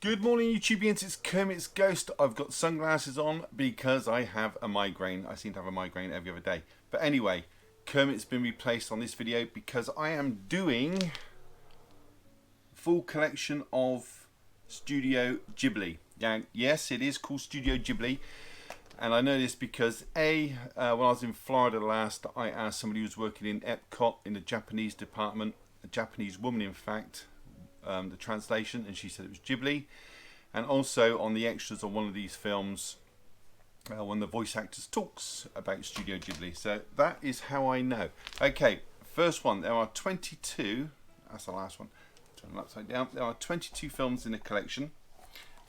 Good morning, YouTubians. It's Kermits Ghost. I've got sunglasses on because I have a migraine. I seem to have a migraine every other day. But anyway, Kermit's been replaced on this video because I am doing full collection of Studio Ghibli. Now, yes, it is called Studio Ghibli. And I know this because when I was in Florida last, I asked somebody who was working in Epcot in the Japanese department, a Japanese woman in fact, the translation, and she said it was Ghibli. And also on the extras of one of these films, one of the voice actors talks about Studio Ghibli. So that is how I know. Okay, first one. There are 22. That's the last one. Turn it upside down. There are 22 films in the collection,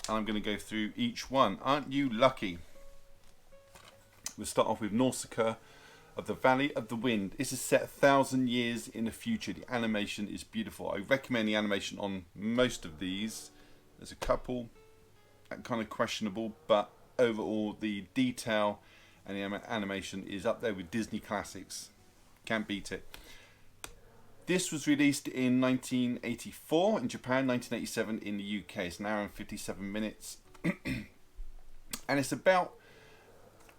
and I'm going to go through each one. Aren't you lucky? We'll start off with Nausicaa of the Valley of the Wind. This is set 1,000 years in the future. The animation is beautiful. I recommend the animation on most of these. There's a couple that kind of questionable, but overall the detail and the animation is up there with Disney classics. Can't beat it. This was released in 1984 in Japan, 1987 in the UK. It's an hour and 57 minutes. And it's about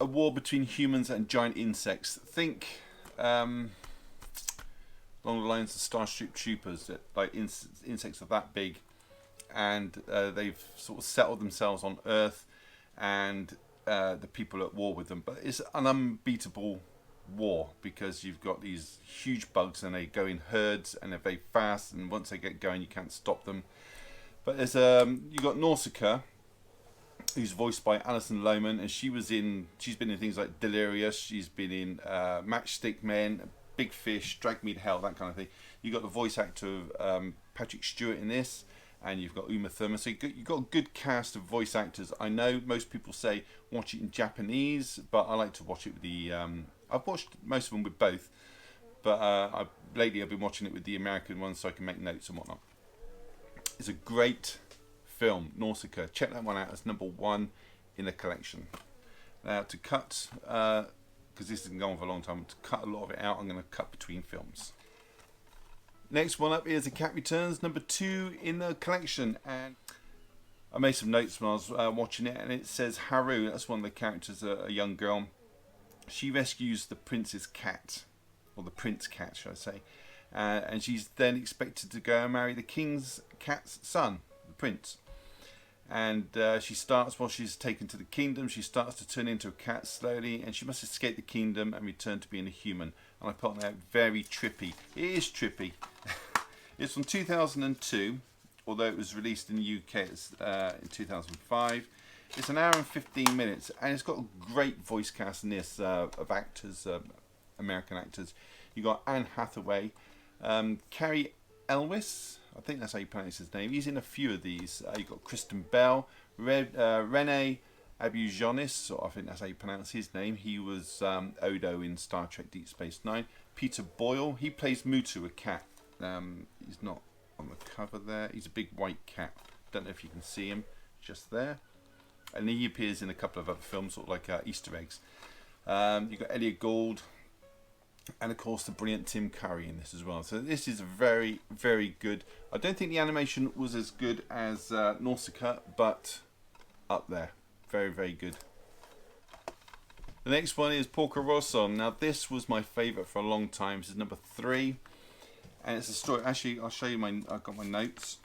a war between humans and giant insects. Think along the lines of Starship Troopers, that like insects are that big, and they've sort of settled themselves on Earth, and the people are at war with them. But it's an unbeatable war because you've got these huge bugs, and they go in herds, and they're very fast, and once they get going, you can't stop them. But there's you got Nausicaa, who's voiced by Alison Lohman, and she's been in things like Delirious, she's been in Matchstick Men, Big Fish, Drag Me to Hell, that kind of thing. You've got the voice actor of Patrick Stewart in this, and you've got Uma Thurman. So you've got a good cast of voice actors. I know most people say watch it in Japanese, but I like to watch it with the I've watched most of them with both, but lately I've been watching it with the American one so I can make notes and whatnot. It's a great film, Nausicaa. Check that one out as number 1 in the collection. Now to cut, because this has been going on for a long time, to cut a lot of it out, I'm going to cut between films. Next one up is A Cat Returns, number 2 in the collection. And I made some notes when I was watching it, and it says Haru, that's one of the characters, a young girl. She rescues the prince's cat, or the prince cat should I say, and she's then expected to go and marry the king's cat's son, the prince. And she starts, while she's taken to the kingdom, she starts to turn into a cat slowly, and she must escape the kingdom and return to being a human. And I put that very trippy. It is trippy. It's from 2002, although it was released in the UK in 2005. It's an hour and 15 minutes, and it's got a great voice cast in this of actors, American actors. You got Anne Hathaway, Cary Elwes, I think that's how you pronounce his name. He's in a few of these. You've got Kristen Bell, Rene Abujonis, or I think that's how you pronounce his name. He was Odo in Star Trek Deep Space Nine. Peter Boyle, he plays Mutu, a cat. He's not on the cover there. He's a big white cat. Don't know if you can see him just there. And he appears in a couple of other films, sort of like Easter eggs. You've got Elliot Gould, and of course the brilliant Tim Curry in this as well. So this is very, very good. I don't think the animation was as good as Nausicaa, but up there. Very, very good. The next one is Porco Rosso. Now this was my favourite for a long time. This is number 3, and it's a story. Actually, I'll show you I've got my notes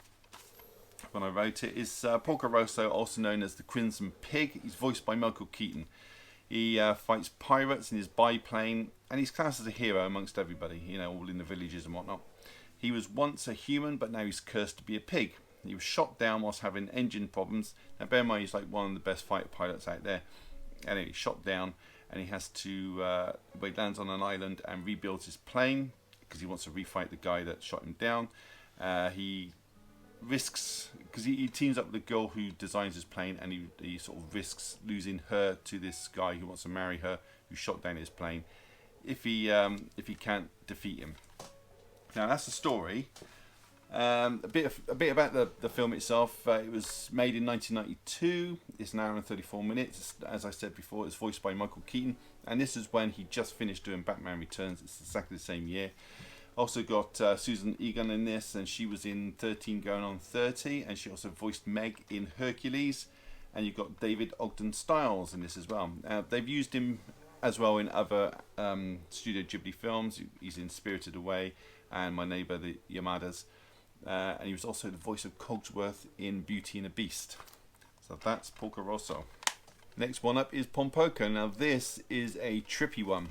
when I wrote it. Is Porco Rosso, also known as the Crimson Pig. He's voiced by Michael Keaton. He fights pirates in his biplane, and he's classed as a hero amongst everybody, you know, all in the villages and whatnot. He was once a human, but now he's cursed to be a pig. He was shot down whilst having engine problems. Now bear in mind, he's like one of the best fighter pilots out there. Anyway, he's shot down, and he has to, he lands on an island and rebuilds his plane, because he wants to refight the guy that shot him down. He risks, because he teams up with the girl who designs his plane, and he sort of risks losing her to this guy who wants to marry her, who shot down his plane, if he can't defeat him. Now that's the story. A bit about the film itself. It was made in 1992. It's an hour and 34 minutes. As I said before, it's voiced by Michael Keaton, and this is when he just finished doing Batman Returns. It's exactly the same year. Also got Susan Egan in this, and she was in 13 going on 30, and she also voiced Meg in Hercules. And you've got David Ogden Stiles in this as well. They've used him as well in other Studio Ghibli films. He's in Spirited Away and My Neighbour the Yamadas. And he was also the voice of Cogsworth in Beauty and the Beast. So that's Porco Rosso. Next one up is Pompoko. Now this is a trippy one.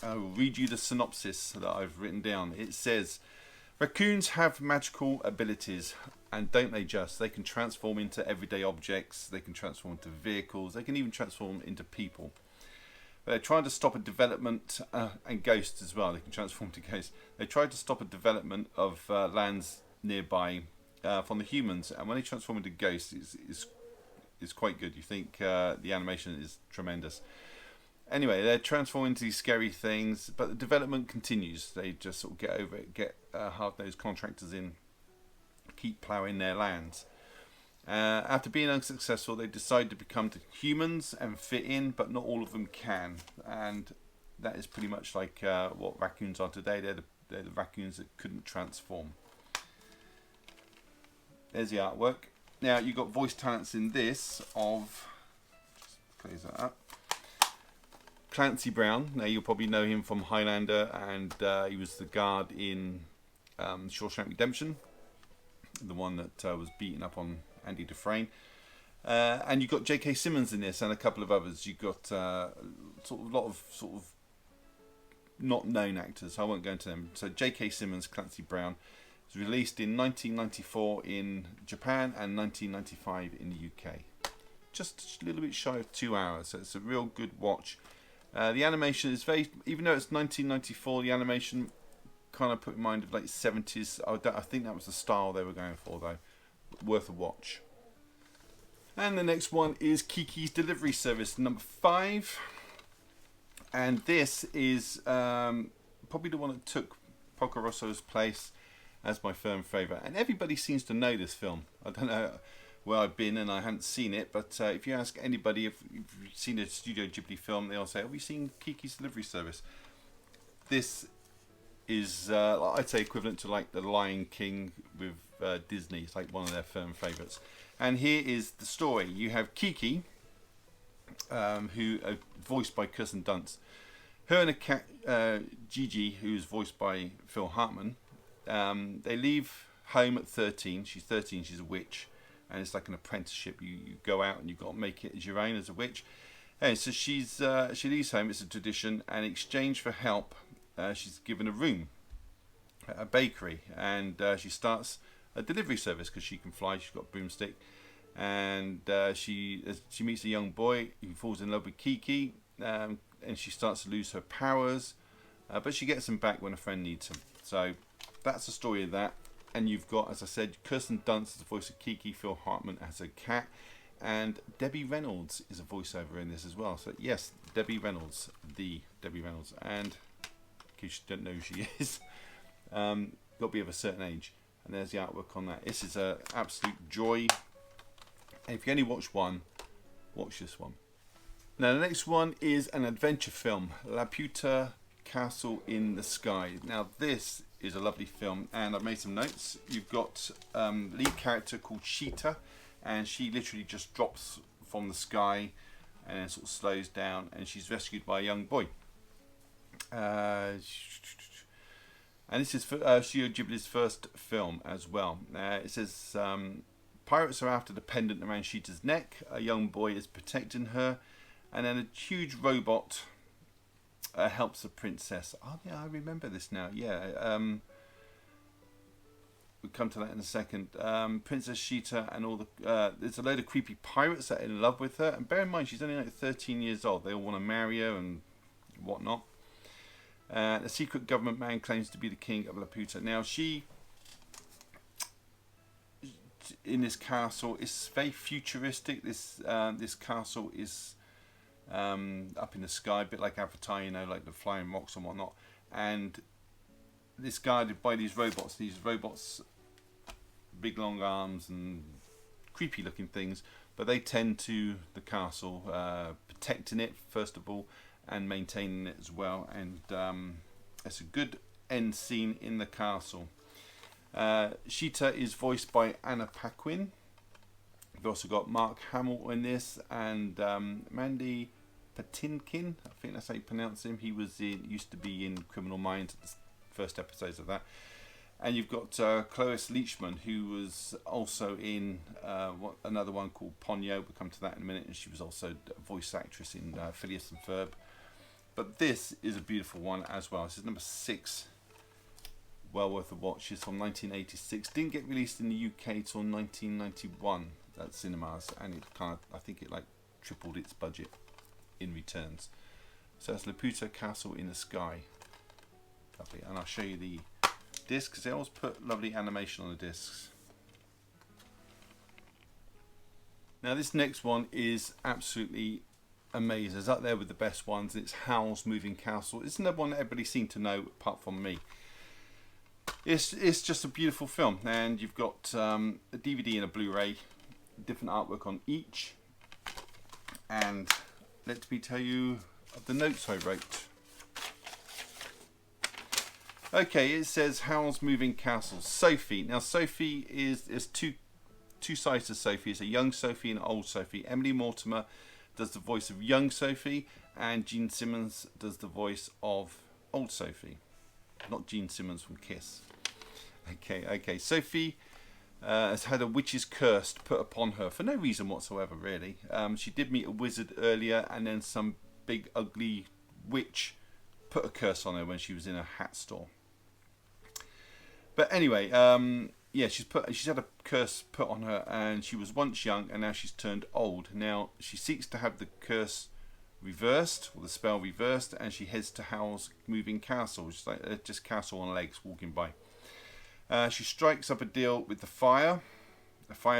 I'll read you the synopsis that I've written down. It says, raccoons have magical abilities, and don't they just? They can transform into everyday objects, they can transform into vehicles, they can even transform into people. They're trying to stop a development, and ghosts as well, they can transform to ghosts. They tried to stop a development of lands nearby from the humans, and when they transform into ghosts, it's quite good. You think the animation is tremendous. Anyway, they're transforming into these scary things, but the development continues. They just sort of get over it, get hard-nosed contractors in, keep ploughing their lands. After being unsuccessful, they decide to become humans and fit in, but not all of them can. And that is pretty much like what raccoons are today. They're the raccoons that couldn't transform. There's the artwork. Now, you've got voice talents in this of... Just close that up. Clancy Brown. Now you'll probably know him from Highlander, and he was the guard in Shawshank Redemption, the one that was beaten up on Andy Dufresne. And you've got J.K. Simmons in this, and a couple of others. You've got a lot of not known actors. I won't go into them. So J.K. Simmons, Clancy Brown, was released in 1994 in Japan and 1995 in the UK. Just a little bit shy of 2 hours, so it's a real good watch. The animation is very, even though it's 1994, the animation kind of put in mind of like 70s. I think that was the style they were going for, though. Worth a watch. And the next one is Kiki's Delivery Service number 5, and this is probably the one that took Porco Rosso's place as my firm favourite. And everybody seems to know this film. I don't know where I've been and I haven't seen it, but if you ask anybody if you've seen a Studio Ghibli film, they'll say, have you seen Kiki's Delivery Service? This is I'd say equivalent to like The Lion King with Disney. It's like one of their firm favourites. And here is the story. You have Kiki, who voiced by Kirsten Dunst. Her and a cat, Gigi, who's voiced by Phil Hartman, they leave home at 13. She's 13, she's a witch. And it's like an apprenticeship. You go out and you've got to make it as your own as a witch. And so she leaves home. It's a tradition. And in exchange for help, she's given a room at a bakery. And she starts a delivery service because she can fly. She's got a broomstick. And she meets a young boy who falls in love with Kiki. And she starts to lose her powers. But she gets him back when a friend needs him. So that's the story of that. And you've got, as I said, Kirsten Dunst is the voice of Kiki, Phil Hartman as a cat, and Debbie Reynolds is a voiceover in this as well. So yes, Debbie Reynolds, the Debbie Reynolds, and in case you don't know who she is, got to be of a certain age. And there's the artwork on that. This is an absolute joy. And if you only watch one, watch this one. Now the next one is an adventure film, Laputa Castle in the Sky. Now this is a lovely film, and I've made some notes. You've got lead character called Sheeta, and she literally just drops from the sky and then sort of slows down, and she's rescued by a young boy. And this is Studio Ghibli's first film as well. It says pirates are after the pendant around Sheeta's neck. A young boy is protecting her, and then a huge robot helps the princess. Oh yeah, I remember this now. Yeah, we'll come to that in a second. Princess Sheeta and all the there's a load of creepy pirates that are in love with her. And bear in mind, she's only like 13 years old. They all want to marry her and whatnot. The secret government man claims to be the king of Laputa. Now she, in this castle, is very futuristic. This castle is up in the sky, a bit like Avatar, you know, like the flying rocks and whatnot, and it's guarded by these robots. These robots, big long arms and creepy looking things, but they tend to the castle, protecting it first of all and maintaining it as well. And it's a good end scene in the castle. Sheeta is voiced by Anna Paquin. We've also got Mark Hamill in this, and Mandy Patinkin, I think that's how you pronounce him. He used to be in Criminal Minds, the first episodes of that. And you've got Cloris Leachman, who was also in another one called Ponyo. We'll come to that in a minute. And she was also a voice actress in Phileas and Ferb. But this is a beautiful one as well. This is number 6. Well worth a watch. It's from 1986. Didn't get released in the UK till 1991 at cinemas, and it I think it like tripled its budget in returns. So it's Laputa Castle in the Sky. Lovely. And I'll show you the disc, because they always put lovely animation on the discs. Now this next one is absolutely amazing. It's up there with the best ones. It's Howl's Moving Castle. It's another one that everybody seemed to know apart from me. It's just a beautiful film, and you've got a DVD and a Blu-ray, different artwork on each. And let me tell you of the notes I wrote. Okay, it says Howl's Moving Castle. Sophie. Now Sophie is two sides to Sophie. It's a young Sophie and an old Sophie. Emily Mortimer does the voice of young Sophie, and Gene Simmons does the voice of old Sophie. Not Gene Simmons from Kiss. Okay. Sophie has had a witch's curse put upon her for no reason whatsoever, really. She did meet a wizard earlier, and then some big ugly witch put a curse on her when she was in a hat store. But anyway, yeah, she's had a curse put on her, and she was once young, and now she's turned old. Now she seeks to have the curse reversed, or the spell reversed, and she heads to Howl's Moving Castle, which is like just castle on legs walking by. She strikes up a deal with the fire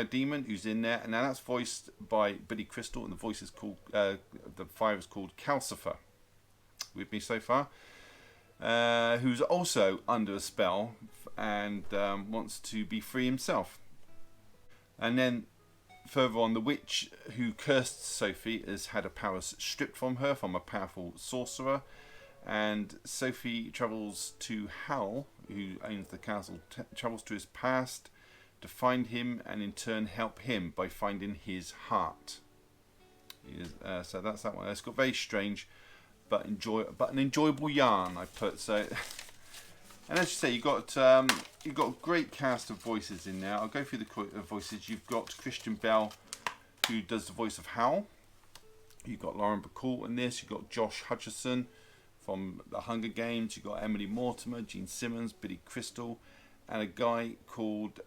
demon who's in there, and now that's voiced by Billy Crystal, and the voice is called the fire is called Calcifer. With me so far? Who's also under a spell and wants to be free himself. And then further on, the witch who cursed Sophie has had her powers stripped from her from a powerful sorcerer, and Sophie travels to Howl, who owns the castle, travels to his past to find him and in turn help him by finding his heart. So that's that one. It's got very strange but an enjoyable yarn, I put. So, and as you say, you've got a great cast of voices in there. I'll go through the voices. You've got Christian Bell, who does the voice of Howl. You've got Lauren Bacall in this. You've got Josh Hutcherson from The Hunger Games. You've got Emily Mortimer, Gene Simmons, Billy Crystal, and a guy called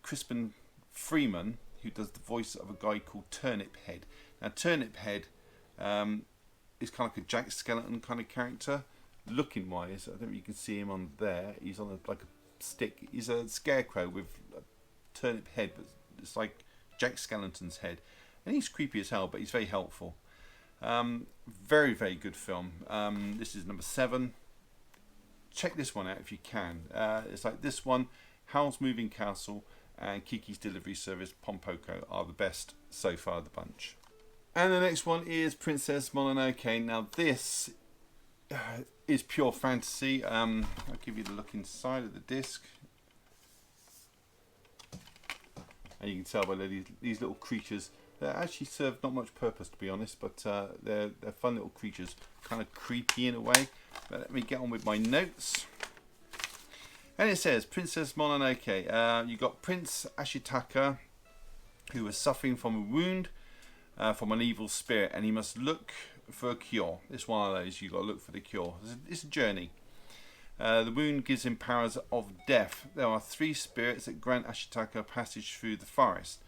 Crispin Freeman, who does the voice of a guy called Turnip Head. Now, Turnip Head is kind of like a Jack Skellington kind of character. Looking wise, I don't know if you can see him on there. He's on like a stick. He's a scarecrow with a turnip head, but it's like Jack Skellington's head. And he's creepy as hell, but he's very helpful. Very, very good film. This is number 7. Check this one out if you can. It's like this one, Howl's Moving Castle, and Kiki's Delivery Service, Pompoko, are the best so far of the bunch. And the next one is Princess Mononoke. Now this is pure fantasy. I'll give you the look inside of the disc. And you can tell by these little creatures. They actually serve not much purpose, to be honest, but they're fun little creatures. Kind of creepy in a way. But let me get on with my notes. And it says, Princess Mononoke. You got Prince Ashitaka, who was suffering from a wound from an evil spirit, and he must look for a cure. It's one of those, you've got to look for the cure. It's a journey. The wound gives him powers of death. There are 3 spirits that grant Ashitaka passage through the forest.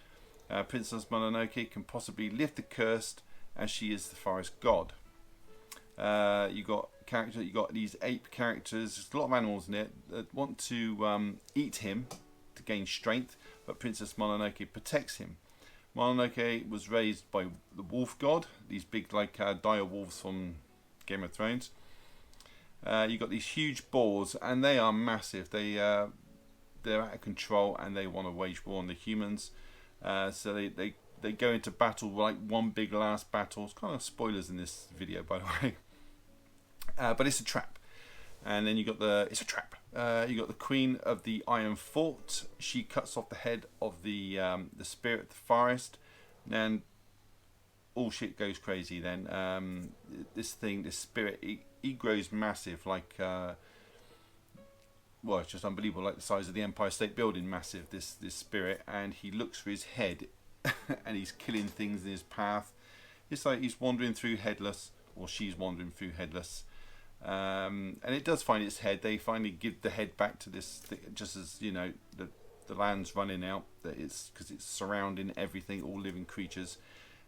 Princess Mononoke can possibly lift the curse, as she is the forest god. You got these ape characters. There's a lot of animals in it that want to eat him to gain strength, but Princess Mononoke protects him. Mononoke was raised by the wolf god, these big like dire wolves from Game of Thrones. You got these huge boars, and they are massive. They're out of control, and they want to wage war on the humans. So they go into battle like one big last battle. It's kind of spoilers in this video, by the way. But it's a trap. And then you got it's a trap. You got the Queen of the Iron Fort. She cuts off the head of the spirit of the forest, and all shit goes crazy. Then this spirit, he grows massive, like well, it's just unbelievable, like the size of the Empire State Building, massive. This spirit, and he looks for his head, and he's killing things in his path. It's like he's wandering through headless, or she's wandering through headless. And it does find its head. They finally give the head back to this thing, just as you know the land's running out. That it's because it's surrounding everything, all living creatures.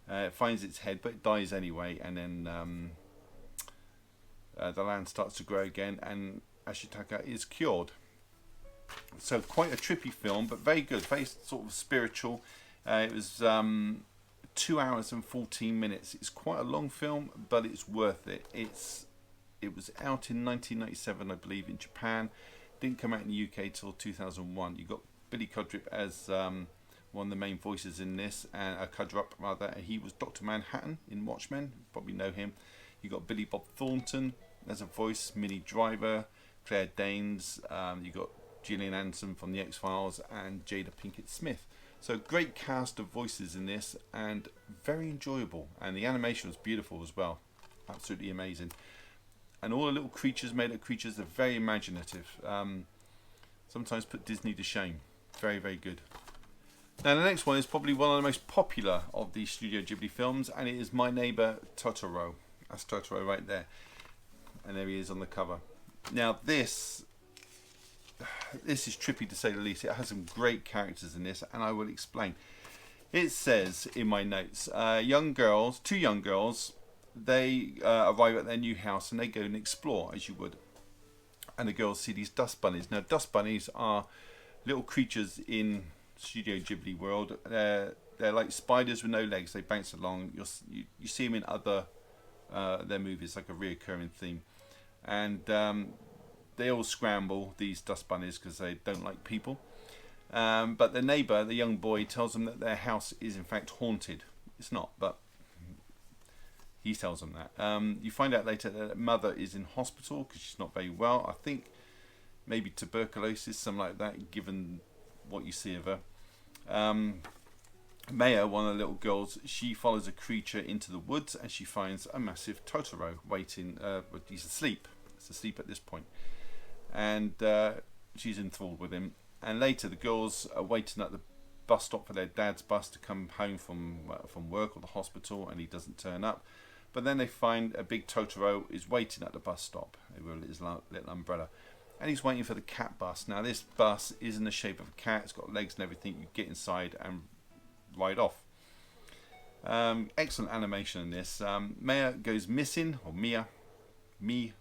It finds its head, but it dies anyway. And then the land starts to grow again, and Ashitaka is cured. So quite a trippy film, but very good, very sort of spiritual. It was 2 hours and 14 minutes. It's quite a long film, but it's worth it. It was out in 1997, I believe, in Japan. Didn't come out in the UK till 2001. You got Billy Crudup as one of the main voices in this, and Crudup rather. He was Dr. Manhattan in Watchmen. You probably know him. You got Billy Bob Thornton as a voice, Minnie Driver, Claire Danes. You got Gillian Anderson from the X-Files, and Jada Pinkett Smith. So great cast of voices in this, and very enjoyable. And the animation was beautiful as well. Absolutely amazing. And all the little creatures, made-up creatures, are very imaginative. Sometimes put Disney to shame. Very, very good. Now the next one is probably one of the most popular of the Studio Ghibli films, and it is My Neighbor Totoro. That's Totoro right there. And there he is on the cover. Now this is trippy to say the least. It has some great characters in this, and I will explain. It says in my notes, two young girls, they arrive at their new house and they go and explore, as you would. And the girls see these dust bunnies. Now, dust bunnies are little creatures in Studio Ghibli world. They're like spiders with no legs. They bounce along. You see them in other their movies, like a reoccurring theme. And they all scramble, these dust bunnies, because they don't like people. But the neighbour, the young boy, tells them that their house is in fact haunted. It's not, but he tells them that. You find out later that mother is in hospital because she's not very well. I think maybe tuberculosis, something like that, given what you see of her. Maya, one of the little girls, she follows a creature into the woods and she finds a massive Totoro waiting. He's asleep. He's asleep at this point. And she's enthralled with him. And later the girls are waiting at the bus stop for their dad's bus to come home from work or the hospital, and he doesn't turn up. But then they find a big Totoro is waiting at the bus stop with his little umbrella, and he's waiting for the cat bus. Now this bus is in the shape of a cat. It's got legs and everything. You get inside and ride off. Excellent animation in this. Maya goes missing, or Mei, I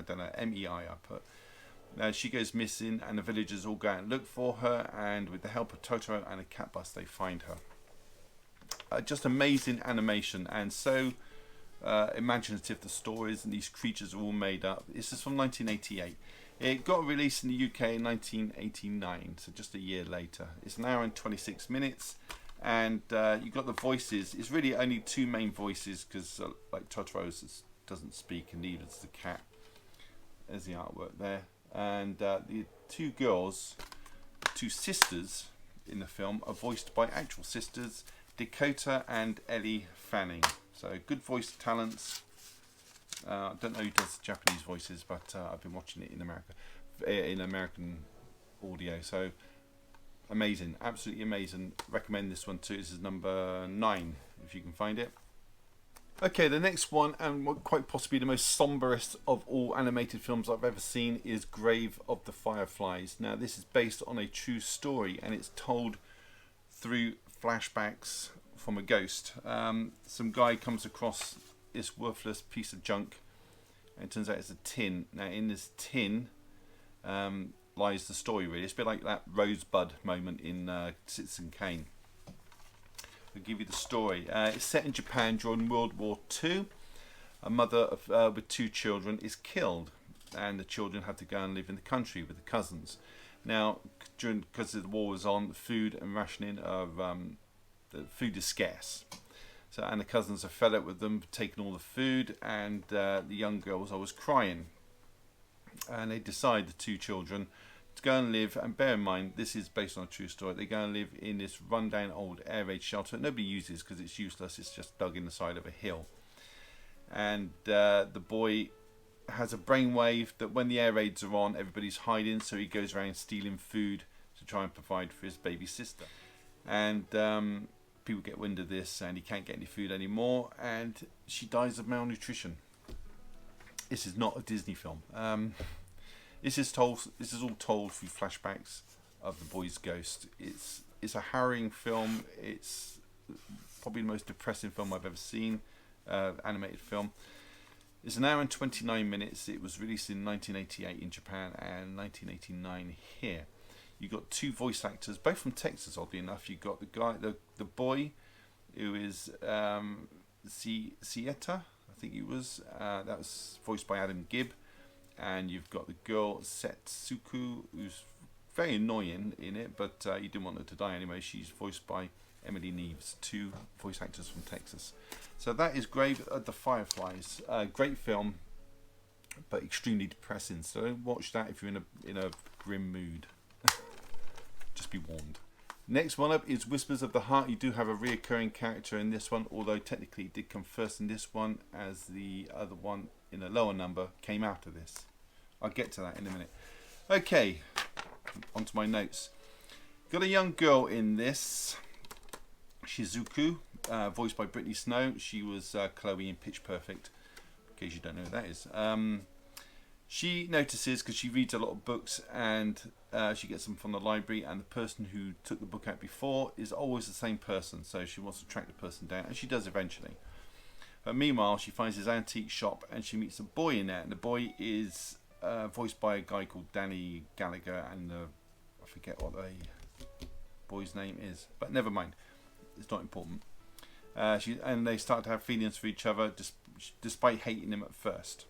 don't know, M-E-I I put. She goes missing, and the villagers all go out and look for her, and with the help of Totoro and a cat bus, they find her. Just amazing animation, and so imaginative the stories, and these creatures are all made up. This is from 1988. It got released in the UK in 1989, so just a year later. It's an hour and 26 minutes, and you got the voices. It's really only two main voices, because like Totoro doesn't speak, and neither does the cat. There's the artwork there. And the two girls, two sisters in the film, are voiced by actual sisters, Dakota and Ellie Fanning. So good voice talents. I don't know who does Japanese voices, but I've been watching it in American audio. So amazing, absolutely amazing. Recommend this one too. This is number 9 if you can find it. Okay, the next one, and quite possibly the most somberest of all animated films I've ever seen, is Grave of the Fireflies. Now, this is based on a true story, and it's told through flashbacks from a ghost. Some guy comes across this worthless piece of junk, and it turns out it's a tin. Now, in this tin lies the story, really. It's a bit like that Rosebud moment in Citizen Kane. I'll give you the story. It's set in Japan during World War II. A mother with 2 children is killed, and the children have to go and live in the country with the cousins. Now, because the war was on, food and rationing the food is scarce. So, and the cousins are fed up with them taking all the food, and the young girl was always crying. and they decide, the two children, to go and live, and bear in mind this is based on a true story, they go and live in this rundown old air raid shelter that nobody uses because it's useless, it's just dug in the side of a hill. And the boy has a brainwave that when the air raids are on, everybody's hiding, so he goes around stealing food to try and provide for his baby sister. And people get wind of this, and he can't get any food anymore, and she dies of malnutrition. This is not a Disney film. This is all told through flashbacks of the boy's ghost. It's a harrowing film. It's probably the most depressing film I've ever seen, animated film. It's an hour and 29 minutes. It was released in 1988 in Japan and 1989 here. You got two voice actors, both from Texas, oddly enough. You got the boy, who is Sieta, I think he was. That was voiced by Adam Gibb. And you've got the girl Setsuko, who's very annoying in it, but you didn't want her to die anyway. She's voiced by Emily Neves, two voice actors from Texas. So that is Grave of the Fireflies. Great film, but extremely depressing. So don't watch that if you're in a grim mood. Just be warned. Next one up is Whispers of the Heart. You do have a reoccurring character in this one, although technically it did come first in this one, as the other one in a lower number came after this. I'll get to that in a minute. Okay, onto my notes. Got a young girl in this, Shizuku, voiced by Brittany Snow. She was Chloe in Pitch Perfect, in case you don't know who that is. She notices, because she reads a lot of books, and she gets them from the library, and the person who took the book out before is always the same person, so she wants to track the person down, and she does eventually. But meanwhile, she finds his antique shop, and she meets a boy in there, and the boy is voiced by a guy called Danny Gallagher, and I forget what the boy's name is, but never mind, it's not important. And they start to have feelings for each other, despite hating him at first.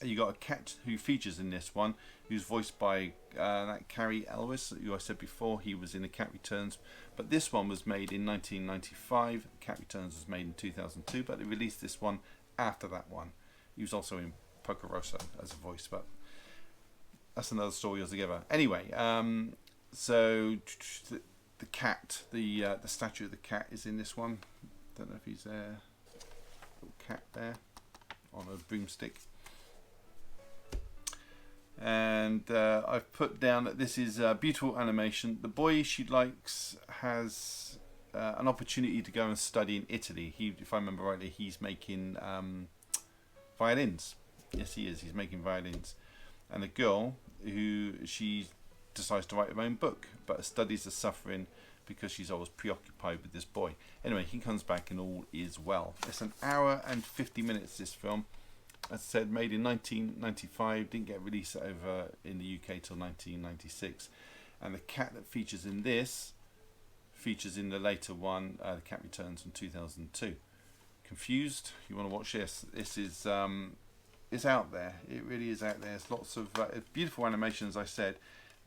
You got a cat who features in this one, who's voiced by that Carrie Elwes, who I said before. He was in The Cat Returns, but this one was made in 1995. Cat Returns was made in 2002, but they released this one after that one. He was also in Pocorosa as a voice, but that's another story altogether. Anyway, so the cat, the statue of the cat is in this one. Don't know if he's there. Little cat there on a broomstick. And I've put down that this is beautiful animation. The boy she likes has an opportunity to go and study in Italy. If I remember rightly, he's making violins. Yes, he is. He's making violins. And the girl, she decides to write her own book, but studies are suffering because she's always preoccupied with this boy. Anyway, he comes back and all is well. It's an hour and 50 minutes, this film. As I said, made in 1995, didn't get released over in the UK till 1996. And the cat that features in this features in the later one, The Cat Returns from 2002. Confused? You want to watch this? This is it's out there. It really is out there. There's lots of beautiful animation, as I said.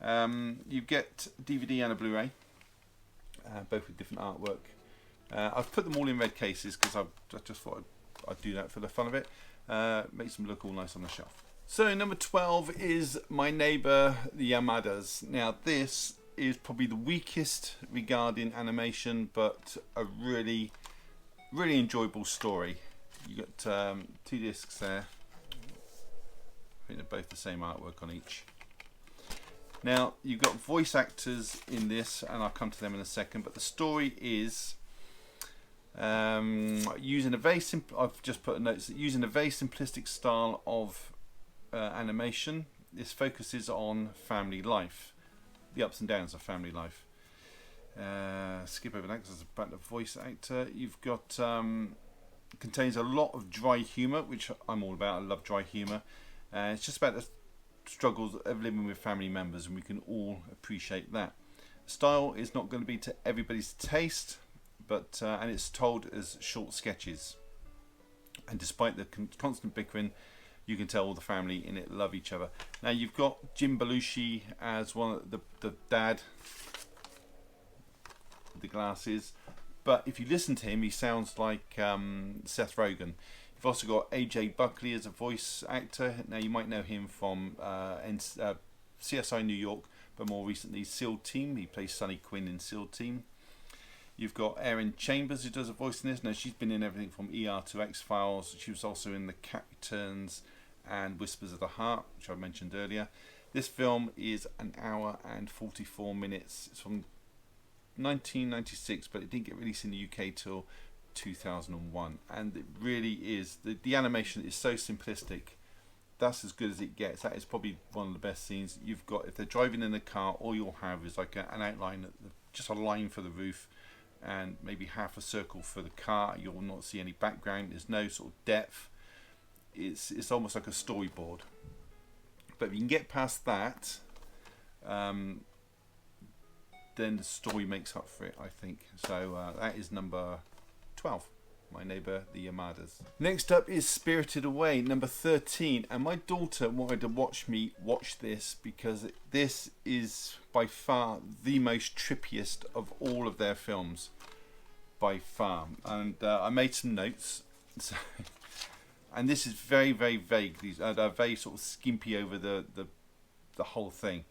You get DVD and a Blu-ray, both with different artwork. I've put them all in red cases because I just thought I'd do that for the fun of it. Makes them look all nice on the shelf. So number 12 is My Neighbour the Yamadas. Now this is probably the weakest regarding animation, but a really enjoyable story. You got 2 discs there. I think they're both the same artwork on each. Now you've got voice actors in this, and I'll come to them in a second, but the story is using a very simple, I've just put a note, using a very simplistic style of animation. This focuses on family life, the ups and downs of family life. Skip over that because it's about the voice actor. You've got contains a lot of dry humour, which I'm all about. I love dry humour. It's just about the struggles of living with family members, and we can all appreciate that. Style is not going to be to everybody's taste, but and it's told as short sketches, and despite the constant bickering, you can tell all the family in it love each other. Now you've got Jim Belushi as one of the dad with the glasses, but if you listen to him, he sounds like Seth Rogen. We've also got AJ Buckley as a voice actor. Now you might know him from CSI New York, but more recently SEAL Team. He plays Sonny Quinn in SEAL Team. You've got Erin Chambers, who does a voice in this. Now she's been in everything from ER to X-Files. She was also in The Cat Returns and Whispers of the Heart, which I mentioned earlier. This film is an hour and 44 minutes. It's from 1996, but it didn't get released in the UK till 2001, and it really is, the animation is so simplistic. That's as good as it gets. That is probably one of the best scenes. You've got, if they're driving in a car, all you'll have is like an outline, just a line for the roof and maybe half a circle for the car. You'll not see any background. There's no sort of depth. It's almost like a storyboard. But if you can get past that, then the story makes up for it, I think. So that is number 12, My Neighbour the Yamadas. Next up is Spirited Away, number 13. And my daughter wanted to watch me watch this because this is by far the most trippiest of all of their films. By far. And I made some notes. So, and this is very, very vague. These are very sort of skimpy over the whole thing.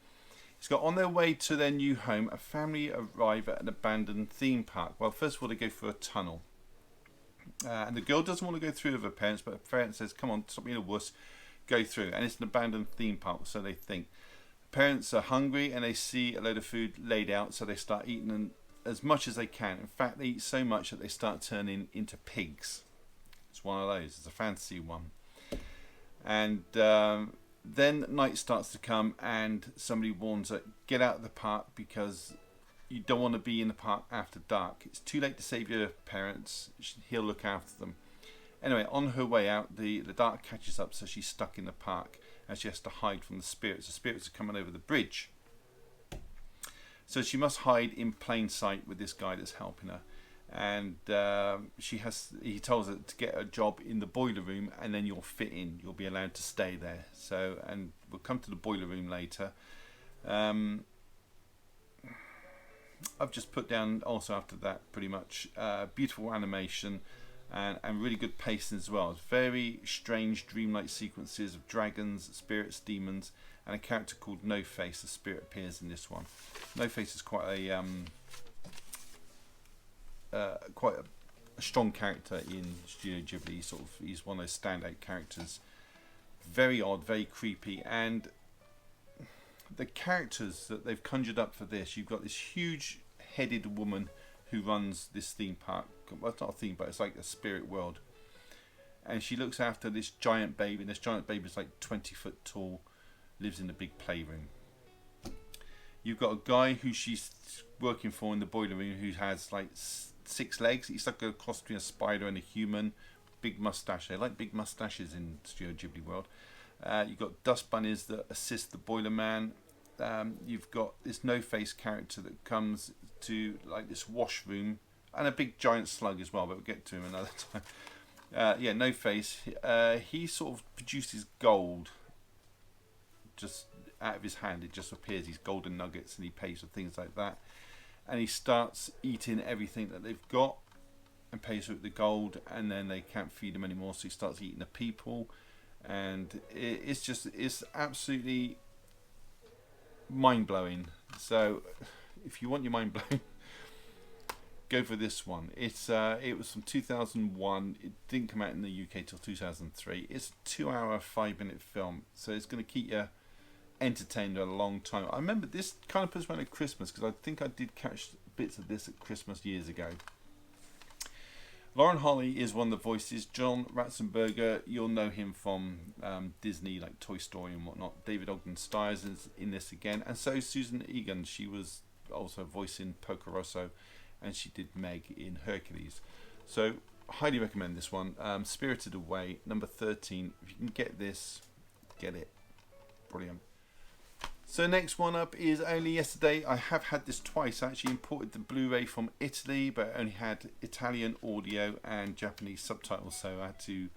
It's got, on their way to their new home, a family arrive at an abandoned theme park. Well, first of all, they go through a tunnel. And the girl doesn't want to go through with her parents, but her parents says, come on, stop being a wuss, go through. And it's an abandoned theme park, so they think. Parents are hungry and they see a load of food laid out, so they start eating as much as they can. In fact, they eat so much that they start turning into pigs. It's one of those. It's a fantasy one. And then night starts to come and somebody warns her, get out of the park because you don't want to be in the park after dark. It's too late to save your parents. He'll look after them. Anyway, on her way out, the dark catches up, so she's stuck in the park and she has to hide from the spirits. The spirits are coming over the bridge. So she must hide in plain sight with this guy that's helping her. And he tells her to get a job in the boiler room and then you'll fit in. You'll be allowed to stay there. So, and we'll come to the boiler room later. I've just put down also after that pretty much beautiful animation and really good pacing as well. It's very strange dreamlike sequences of dragons, spirits, demons, and a character called No Face. The spirit appears in this one. No Face is quite a strong character in Studio Ghibli. He's one of those standout characters. Very odd, very creepy, and the characters that they've conjured up for this, you've got this huge headed woman who runs this theme park. Well, it's not a theme park, it's like a spirit world, and she looks after this giant baby, and this giant baby is like 20 foot tall, lives in a big playroom. You've got a guy who she's working for in the boiler room who has like 6 legs. He's like a cross between a spider and a human. Big mustache. They like big mustaches in Studio Ghibli world. You've got dust bunnies that assist the boiler man. You've got this No Face character that comes to like this washroom, and a big giant slug as well, but we'll get to him another time. Yeah, No Face. He sort of produces gold just out of his hand. It just appears, these golden nuggets, and he pays for things like that. And he starts eating everything that they've got and pays for the gold, and then they can't feed him anymore, so he starts eating the people. And it's absolutely mind-blowing. So if you want your mind blown, go for this one. It was from 2001. It didn't come out in the UK till 2003. It's a 2-hour 5-minute film, so it's going to keep you entertained a long time. I remember this kind of puts me on at Christmas, because I think I did catch bits of this at Christmas years ago. Lauren Holly is one of the voices. John Ratzenberger, you'll know him from Disney, like Toy Story and whatnot. David Ogden Stiers is in this again, and so Susan Egan. She was also voicing Porco Rosso, and she did Meg in Hercules. So highly recommend this one. Spirited Away, number 13. If you can get this, get it. Brilliant. So next one up is only yesterday. I have had this twice. I actually imported the Blu-ray from Italy, but only had Italian audio and Japanese subtitles, so I had to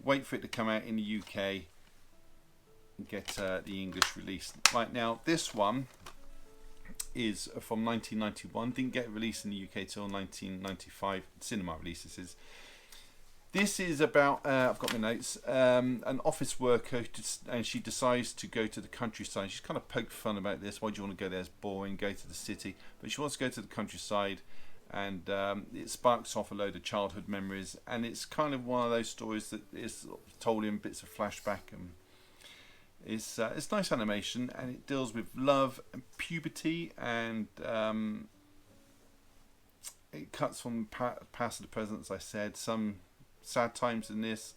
wait for it to come out in the UK and get the English release. Right now, this one is from 1991. Didn't get released in the UK till 1995. Cinema release, this is. This is about, I've got my notes, an office worker and she decides to go to the countryside. She's kind of poked fun about this. Why do you want to go there? It's boring. Go to the city. But she wants to go to the countryside, and it sparks off a load of childhood memories. And it's kind of one of those stories that is told in bits of flashback. And it's nice animation, and it deals with love and puberty, and it cuts from past to the present, as I said. Some sad times in this,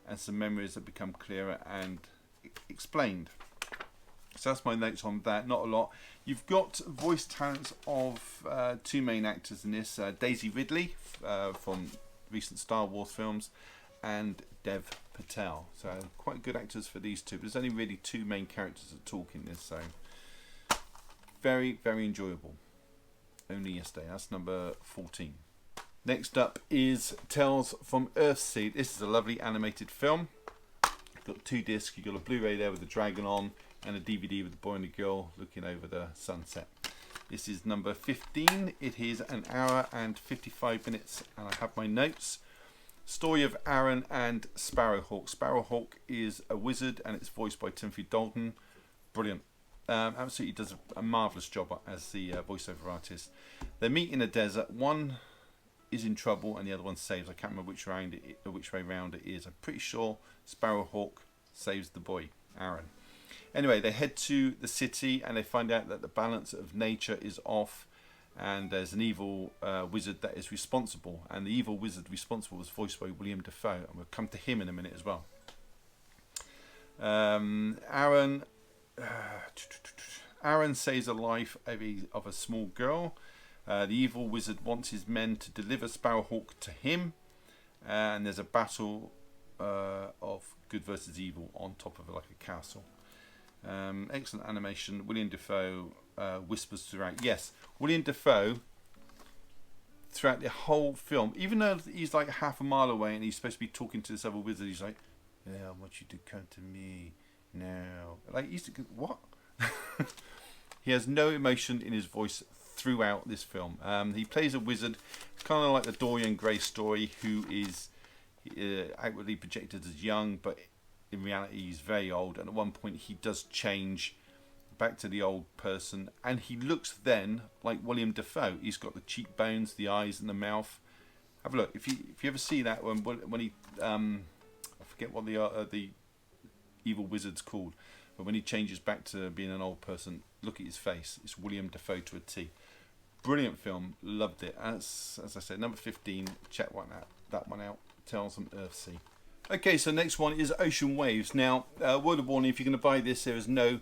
and some memories that become clearer and explained. So that's my notes on that. Not a lot. You've got voice talents of two main actors in this, Daisy Ridley from recent Star Wars films, and Dev Patel. So quite good actors for these two. But there's only really two main characters that talk in this, so very, very enjoyable. Only yesterday. That's number 14. Next up is Tales from Earthsea. This is a lovely animated film. You've got 2 discs. You've got a Blu-ray there with the dragon on, and a DVD with the boy and the girl looking over the sunset. This is number 15. It is an hour and 55 minutes, and I have my notes. Story of Aaron and Sparrowhawk. Sparrowhawk is a wizard, and it's voiced by Timothy Dalton. Brilliant. Absolutely does a marvellous job as the voiceover artist. They meet in a desert. One is in trouble and the other one saves. I can't remember which way round it is. I'm pretty sure Sparrowhawk saves the boy, Aaron. Anyway, they head to the city and they find out that the balance of nature is off, and there's an evil wizard that is responsible, and the evil wizard responsible was voiced by William Dafoe, and we'll come to him in a minute as well. Aaron saves the life of a small girl. The evil wizard wants his men to deliver Sparrowhawk to him, and there's a battle of good versus evil on top of like a castle. Excellent animation. William Dafoe whispers throughout. Yes, William Dafoe throughout the whole film, even though he's like half a mile away and he's supposed to be talking to this other wizard, he's like, "Yeah, I want you to come to me now." Like, he's what? He has no emotion in his voice throughout this film. He plays a wizard, kind of like the Dorian Gray story, who is outwardly projected as young, but in reality he's very old, and at one point he does change back to the old person, and he looks then like William Dafoe. He's got the cheekbones, the eyes and the mouth. Have a look. If you ever see that when he I forget what the evil wizard's called, but when he changes back to being an old person, look at his face. It's William Dafoe to a T. Brilliant film, loved it. As I said, number 15. Check that one out. Tales from Earthsea. Okay, so next one is Ocean Waves. Now, word of warning: if you're going to buy this, there is no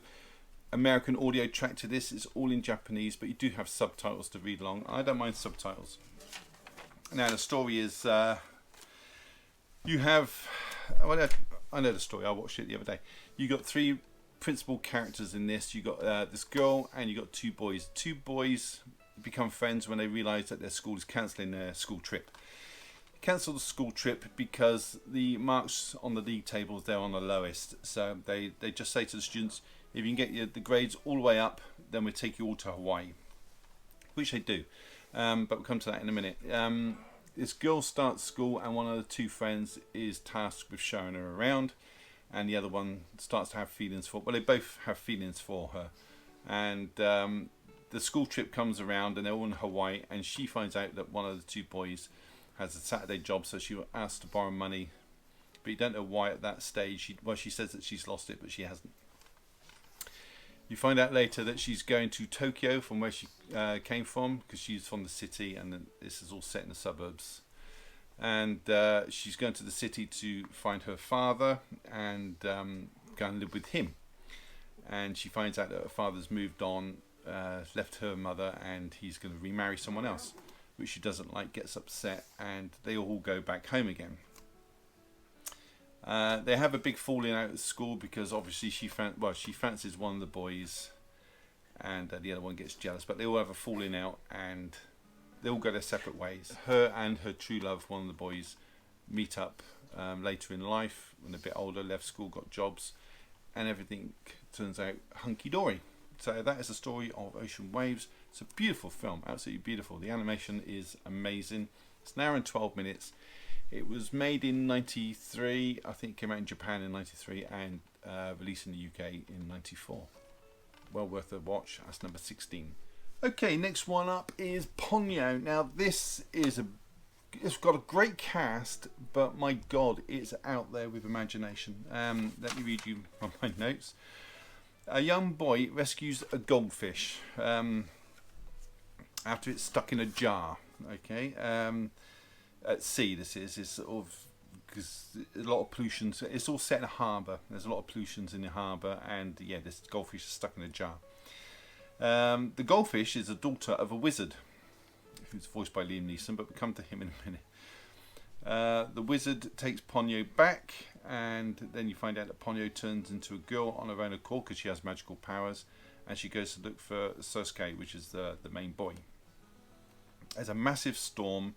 American audio track to this. It's all in Japanese, but you do have subtitles to read along. I don't mind subtitles. Now, the story is you have. Well, I know the story. I watched it the other day. You got 3 principal characters in this. You got this girl and you got 2 boys. 2 boys become friends when they realise that their school is cancelling their school trip. Cancel the school trip because the marks on the league tables, they're on the lowest. So they just say to the students, if you can get the grades all the way up, then we'll take you all to Hawaii, which they do. But we'll come to that in a minute. This girl starts school, and one of the 2 friends is tasked with showing her around, and the other one starts to have feelings for. Well, they both have feelings for her, and the school trip comes around, and they're all in Hawaii, and she finds out that one of the 2 boys has a Saturday job, so she asks to borrow money, but you don't know why at that stage. She says that she's lost it, but she hasn't. You find out later that she's going to Tokyo from where she came from, because she's from the city, and then this is all set in the suburbs. And she's going to the city to find her father and go and live with him. And she finds out that her father's moved on, left her mother, and he's going to remarry someone else, which she doesn't like, gets upset, and they all go back home again. They have a big falling out at school because obviously she fancies one of the boys, and the other one gets jealous. But they all have a falling out, and they all go their separate ways. Her and her true love, one of the boys, meet up later in life when they're a bit older, left school, got jobs, and everything turns out hunky-dory. So that is the story of Ocean Waves. It's a beautiful film, absolutely beautiful. The animation is amazing. It's an hour and 12 minutes. It was made in '93. I think it came out in Japan in '93 and released in the UK in '94. Well worth a watch. That's number 16. Okay, next one up is Ponyo. Now this is it's got a great cast, but my God, it's out there with imagination. Let me read you from my notes. A young boy rescues a goldfish after it's stuck in a jar. Okay, at sea. This is sort of, because a lot of pollution. It's all set in a harbour. There's a lot of pollutions in the harbour, and yeah, this goldfish is stuck in a jar. The goldfish is the daughter of a wizard, who's voiced by Liam Neeson, but we'll come to him in a minute. The wizard takes Ponyo back, and then you find out that Ponyo turns into a girl on her own accord because she has magical powers, and she goes to look for Sosuke, which is the main boy. There's a massive storm,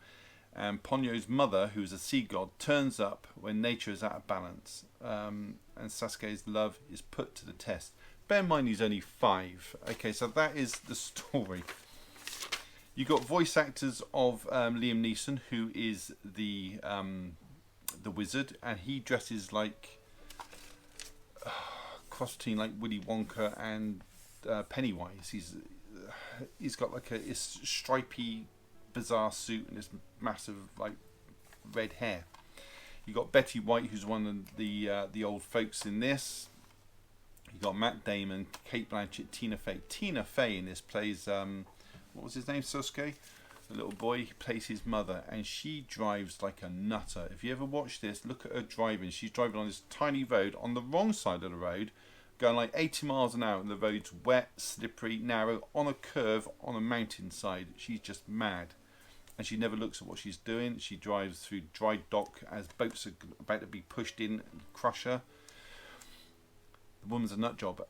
and Ponyo's mother, who's a sea god, turns up when nature is out of balance, and Sasuke's love is put to the test. Bear in mind he's only 5. Okay, so that is the story. You got voice actors of Liam Neeson, who is the wizard, and he dresses like cross between like Willy Wonka and Pennywise. He's got like a stripy, bizarre suit and this massive like red hair. You got Betty White, who's one of the old folks in this. You got Matt Damon, Kate Blanchett, Tina Fey. Tina Fey in this plays what was his name? Sosuke, the little boy. He plays his mother, and she drives like a nutter. If you ever watch this, look at her driving. She's driving on this tiny road on the wrong side of the road, going like 80 miles an hour, and the road's wet, slippery, narrow, on a curve, on a mountainside. She's just mad, and she never looks at what she's doing. She drives through dry dock as boats are about to be pushed in and crush her. The woman's a nut job.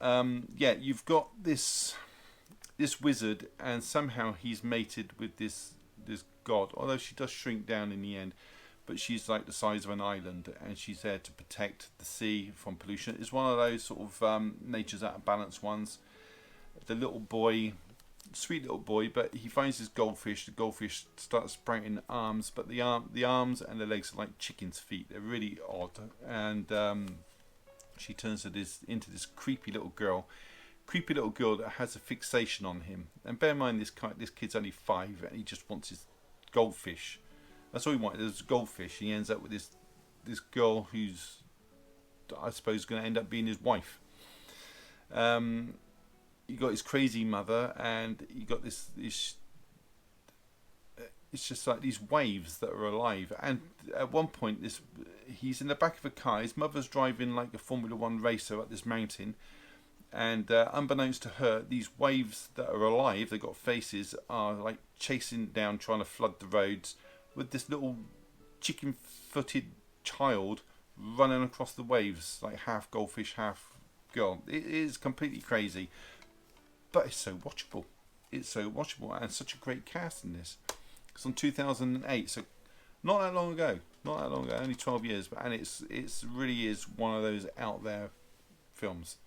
Yeah, you've got this wizard, and somehow he's mated with this god, although she does shrink down in the end, but she's like the size of an island, and she's there to protect the sea from pollution. It's one of those sort of nature's out of balance ones. The little boy, sweet little boy, but he finds this goldfish. The goldfish starts sprouting arms, but the arms and the legs are like chicken's feet. They're really odd, and she turns into this creepy little girl that has a fixation on him. And bear in mind, this kid's only 5, and he just wants his goldfish. That's all he wanted. There's a goldfish. He ends up with this girl who's, I suppose, going to end up being his wife. You got his crazy mother, and you got this. It's just like these waves that are alive. And at one point, he's in the back of a car. His mother's driving like a Formula 1 racer up this mountain. And unbeknownst to her, these waves that are alive, they've got faces, are like chasing down, trying to flood the roads, with this little chicken-footed child running across the waves, like half goldfish, half girl. It is completely crazy, but it's so watchable. It's so watchable, and such a great cast in this. It's on 2008, so not that long ago, only 12 years, and it's really is one of those out there films.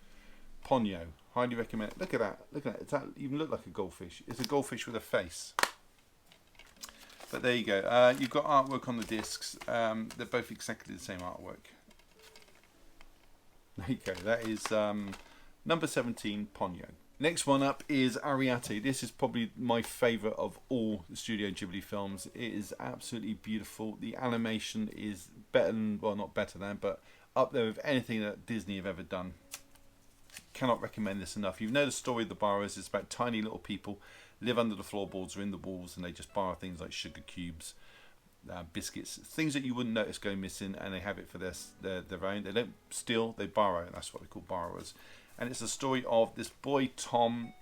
Ponyo, highly recommend it. Look at that. It doesn't even look like a goldfish. It's a goldfish with a face. But there you go. You've got artwork on the discs. They're both exactly the same artwork. There you go. That is number 17, Ponyo. Next one up is Ariete. This is probably my favourite of all the Studio Ghibli films. It is absolutely beautiful. The animation is better than, well, not better than, but up there with anything that Disney have ever done. Cannot recommend this enough. You know the story of the borrowers. It's about tiny little people live under the floorboards or in the walls, and they just borrow things like sugar cubes, biscuits, things that you wouldn't notice go missing, and they have it for their own. They don't steal, they borrow, and that's what they call borrowers. And it's a story of this boy Tom.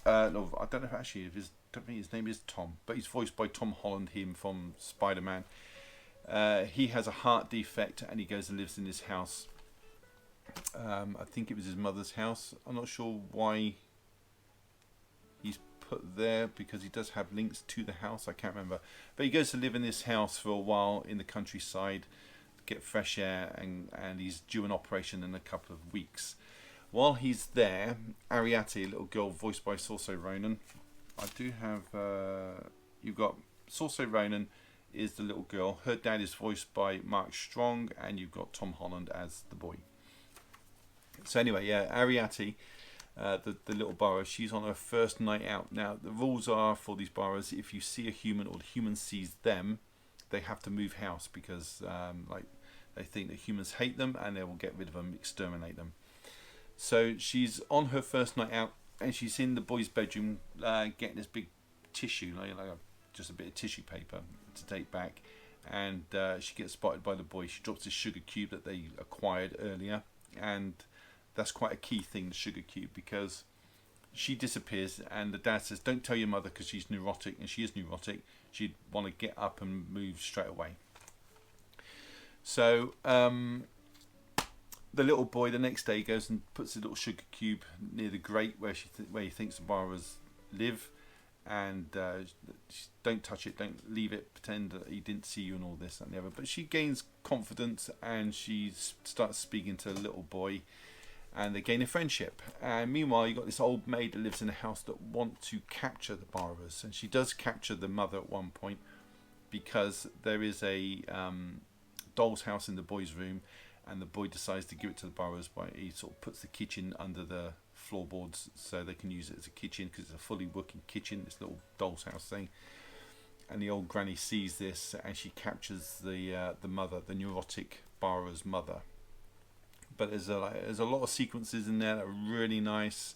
No, I don't know if actually if I don't think his name is Tom, but he's voiced by Tom Holland, him from Spider-Man. He has a heart defect, and he goes and lives in this house. I think it was his mother's house. I'm not sure why he's put there, because he does have links to the house. I can't remember, but he goes to live in this house for a while in the countryside, get fresh air, and he's due an operation in a couple of weeks. While he's there, Ariete, a little girl voiced by Saoirse Ronan. I do have you've got Saoirse Ronan is the little girl. Her dad is voiced by Mark Strong, and you've got Tom Holland as the boy. So anyway, yeah, Ariadne, the little borrower, she's on her first night out. Now, the rules are for these borrowers, if you see a human or the human sees them, they have to move house because like they think that humans hate them and they will get rid of them, exterminate them. So she's on her first night out and she's in the boy's bedroom getting this big tissue, just a bit of tissue paper to take back. And she gets spotted by the boy. She drops this sugar cube that they acquired earlier, and that's quite a key thing, the sugar cube, because she disappears and the dad says, don't tell your mother because she's neurotic, and she is neurotic. She'd want to get up and move straight away. So the little boy the next day goes and puts a little sugar cube near the grate where he thinks the borrowers live, and don't touch it, don't leave it, pretend that he didn't see you and all this and the other. But she gains confidence and she starts speaking to the little boy, and they gain a friendship. And meanwhile, you've got this old maid that lives in a house that want to capture the borrowers, and she does capture the mother at one point because there is a doll's house in the boy's room, and the boy decides to give it to the borrowers by he sort of puts the kitchen under the floorboards so they can use it as a kitchen because it's a fully working kitchen, this little doll's house thing. And the old granny sees this and she captures the mother, the neurotic borrower's mother. But there's a lot of sequences in there that are really nice,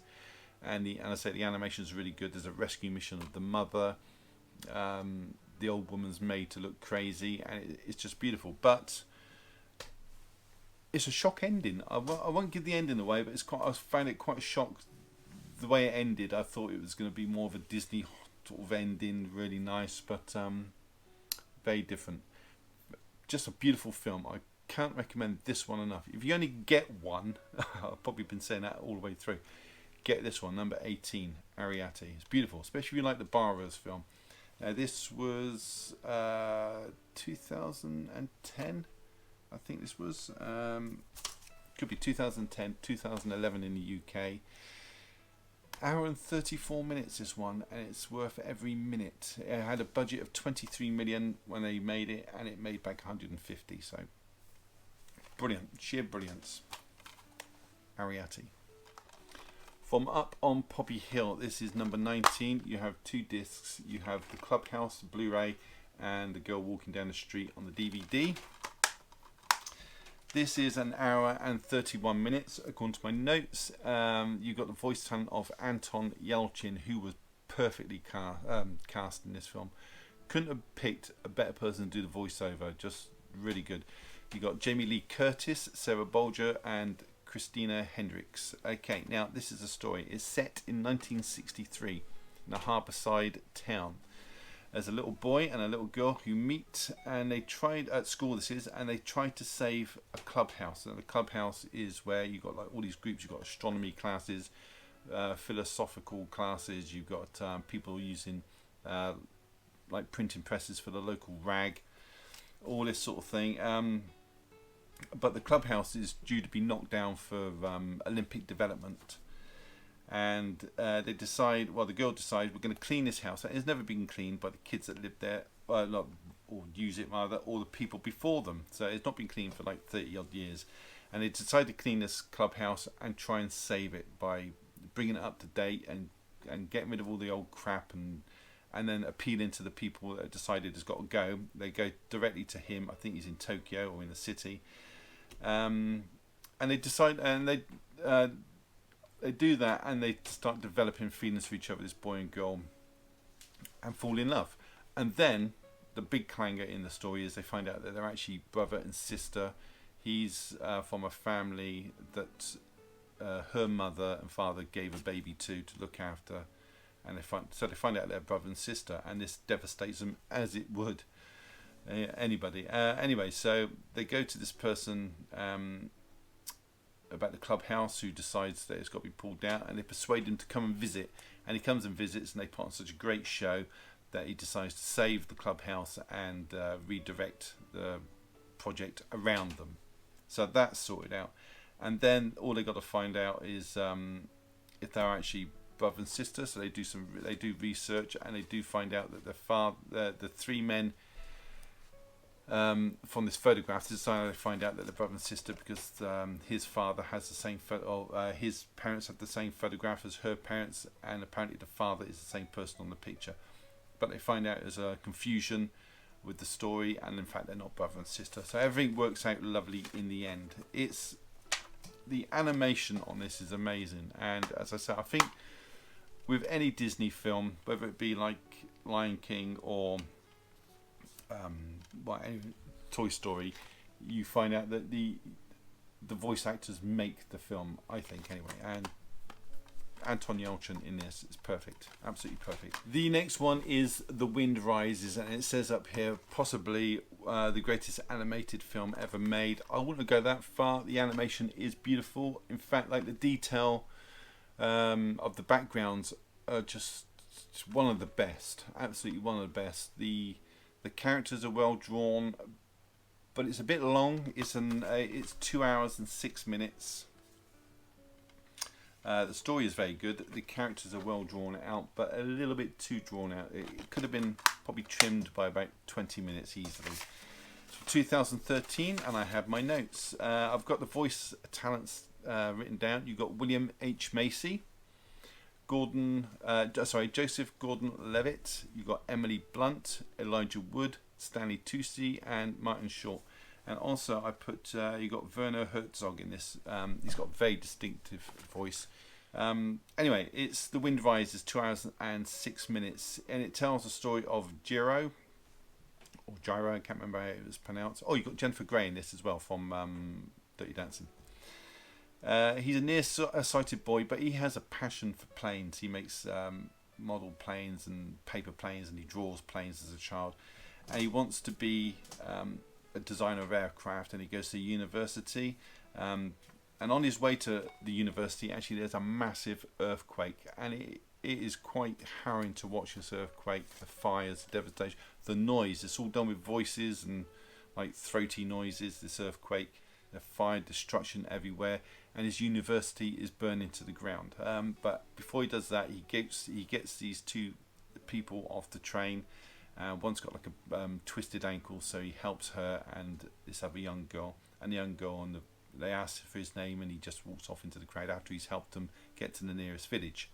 and I say the animation is really good. There's a rescue mission of the mother. The old woman's made to look crazy, and it's just beautiful. But it's a shock ending. I won't give the ending away, but I found it quite a shock the way it ended. I thought it was going to be more of a Disney sort of ending, really nice, but very different. Just a beautiful film. I can't recommend this one enough. If you only get one, I've probably been saying that all the way through, get this one, number 18, Ariadne. It's beautiful, especially if you like the Borrowers film. This was 2010, I think this was. Could be 2010, 2011 in the UK. Hour and 34 minutes this one, and it's worth every minute. It had a budget of 23 million when they made it, and it made back 150, so brilliant, sheer brilliance. Ariadne. From Up on Poppy Hill, this is number 19. You have two discs. You have the Clubhouse Blu-ray and the girl walking down the street on the DVD. This is an hour and 31 minutes according to my notes. You've got the voice talent of Anton Yelchin, who was perfectly cast in this film. Couldn't have picked a better person to do the voiceover, just really good. You got Jamie Lee Curtis, Sarah Bolger and Christina Hendricks. Okay, now this is a story. It's set in 1963 in a harbourside town. There's a little boy and a little girl who meet, and they tried at school. This is, and they tried to save a clubhouse. And the clubhouse is where you got like all these groups. You've got astronomy classes, philosophical classes. You've got people using like printing presses for the local rag, all this sort of thing. But the clubhouse is due to be knocked down for Olympic development. And they decide, well, the girl decides, we're going to clean this house. It's never been cleaned by the kids that live there, or use it rather, or the people before them. So it's not been cleaned for like 30 odd years. And they decide to clean this clubhouse and try and save it by bringing it up to date and getting rid of all the old crap and then appealing to the people that have decided it's got to go. They go directly to him. I think he's in Tokyo or in the city. And they decide, and they do that, and they start developing feelings for each other, this boy and girl, and fall in love. And then the big clanger in the story is they find out that they're actually brother and sister. He's from a family that her mother and father gave a baby to look after, and they find out they're brother and sister, and this devastates them as it would anybody. Anyway, so they go to this person about the clubhouse who decides that it's got to be pulled down, and they persuade him to come and visit, and he comes and visits, and they put on such a great show that he decides to save the clubhouse and redirect the project around them. So that's sorted out, and then all they got to find out is if they're actually brother and sister. So they do research, and they do find out that the three men from this photograph. This is how they find out that they're brother and sister, because his father has the same his parents have the same photograph as her parents, and apparently the father is the same person on the picture. But they find out there's a confusion with the story, and in fact they're not brother and sister. So everything works out lovely in the end. The animation on this is amazing, and as I said, I think with any Disney film, whether it be like Lion King or any Toy Story, you find out that the voice actors make the film, I think anyway, and Anton Yelchin in this is perfect, absolutely perfect. The next one is The Wind Rises, and it says up here possibly the greatest animated film ever made. I wouldn't go that far. The animation is beautiful. In fact, like the detail of the backgrounds are just one of the best, absolutely one of the best. The characters are well drawn, but it's a bit long. It's 2 hours and 6 minutes. The story is very good. The characters are well drawn out, but a little bit too drawn out. It could have been probably trimmed by about 20 minutes easily. It's from 2013, and I have my notes. I've got the voice talents written down. You've got William H. Macy, Joseph Gordon-Levitt. You've got Emily Blunt, Elijah Wood, Stanley Tucci, and Martin Short. And also I put you got Werner Herzog in this. He's got a very distinctive voice. Anyway, it's The Wind Rises, 2 hours and 6 minutes, and it tells the story of Gyro, I can't remember how it was pronounced. Oh, you got Jennifer Grey in this as well from Dirty Dancing. He's a near-sighted boy, but he has a passion for planes. He makes model planes and paper planes, and he draws planes as a child. And he wants to be a designer of aircraft, and he goes to university. And on his way to the university, actually, there's a massive earthquake, and it is quite harrowing to watch this earthquake. The fires, the devastation, the noise. It's all done with voices and like throaty noises. This earthquake, the fire, destruction everywhere, and his university is burning to the ground. But before he does that, he gets these two people off the train. One's got like a twisted ankle, so he helps her and this other young girl. And the young girl, they ask for his name, and he just walks off into the crowd after he's helped them get to the nearest village.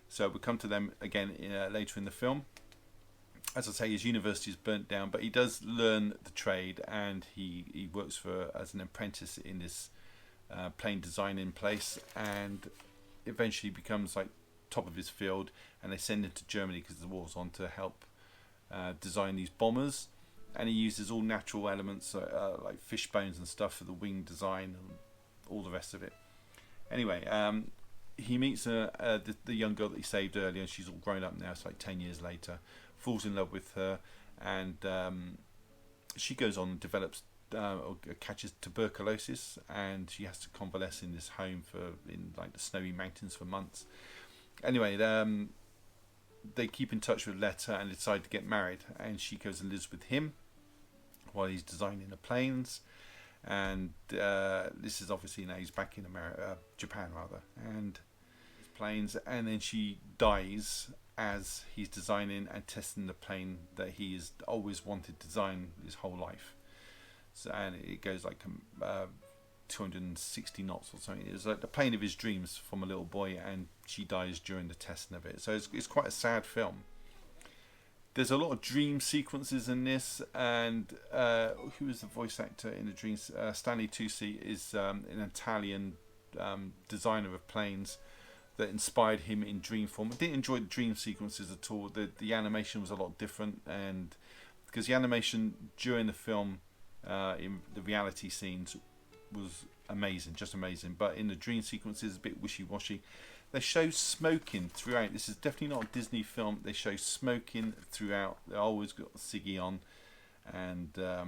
So we'll come to them again later in the film. As I say, his university is burnt down, but he does learn the trade, and he works as an apprentice in this plane designing place, and eventually becomes like top of his field. And they send him to Germany because the war's on, to help design these bombers. And he uses all natural elements like fish bones and stuff for the wing design and all the rest of it. Anyway, he meets the young girl that he saved earlier, and she's all grown up now. It's like 10 years later. Falls in love with her, and she goes on and develops or catches tuberculosis, and she has to convalesce in this home in like the snowy mountains for months. Anyway, they keep in touch with Letta and decide to get married, and she goes and lives with him while he's designing the planes. And this is obviously now he's back in Japan rather, and his planes. And then she dies as he's designing and testing the plane that he has always wanted to design his whole life. So, and it goes like 260 knots or something. It's like the plane of his dreams from a little boy, and she dies during the testing of it. So it's quite a sad film. There's a lot of dream sequences in this, and who is the voice actor in the dreams? Stanley Tucci is an Italian designer of planes that inspired him in dream form. I didn't enjoy the dream sequences at all. The animation was a lot different, and because the animation during the film in the reality scenes was amazing, just amazing, but in the dream sequences a bit wishy-washy. They show smoking throughout. This is definitely not a Disney film. They show smoking throughout. They always got Siggy on, and I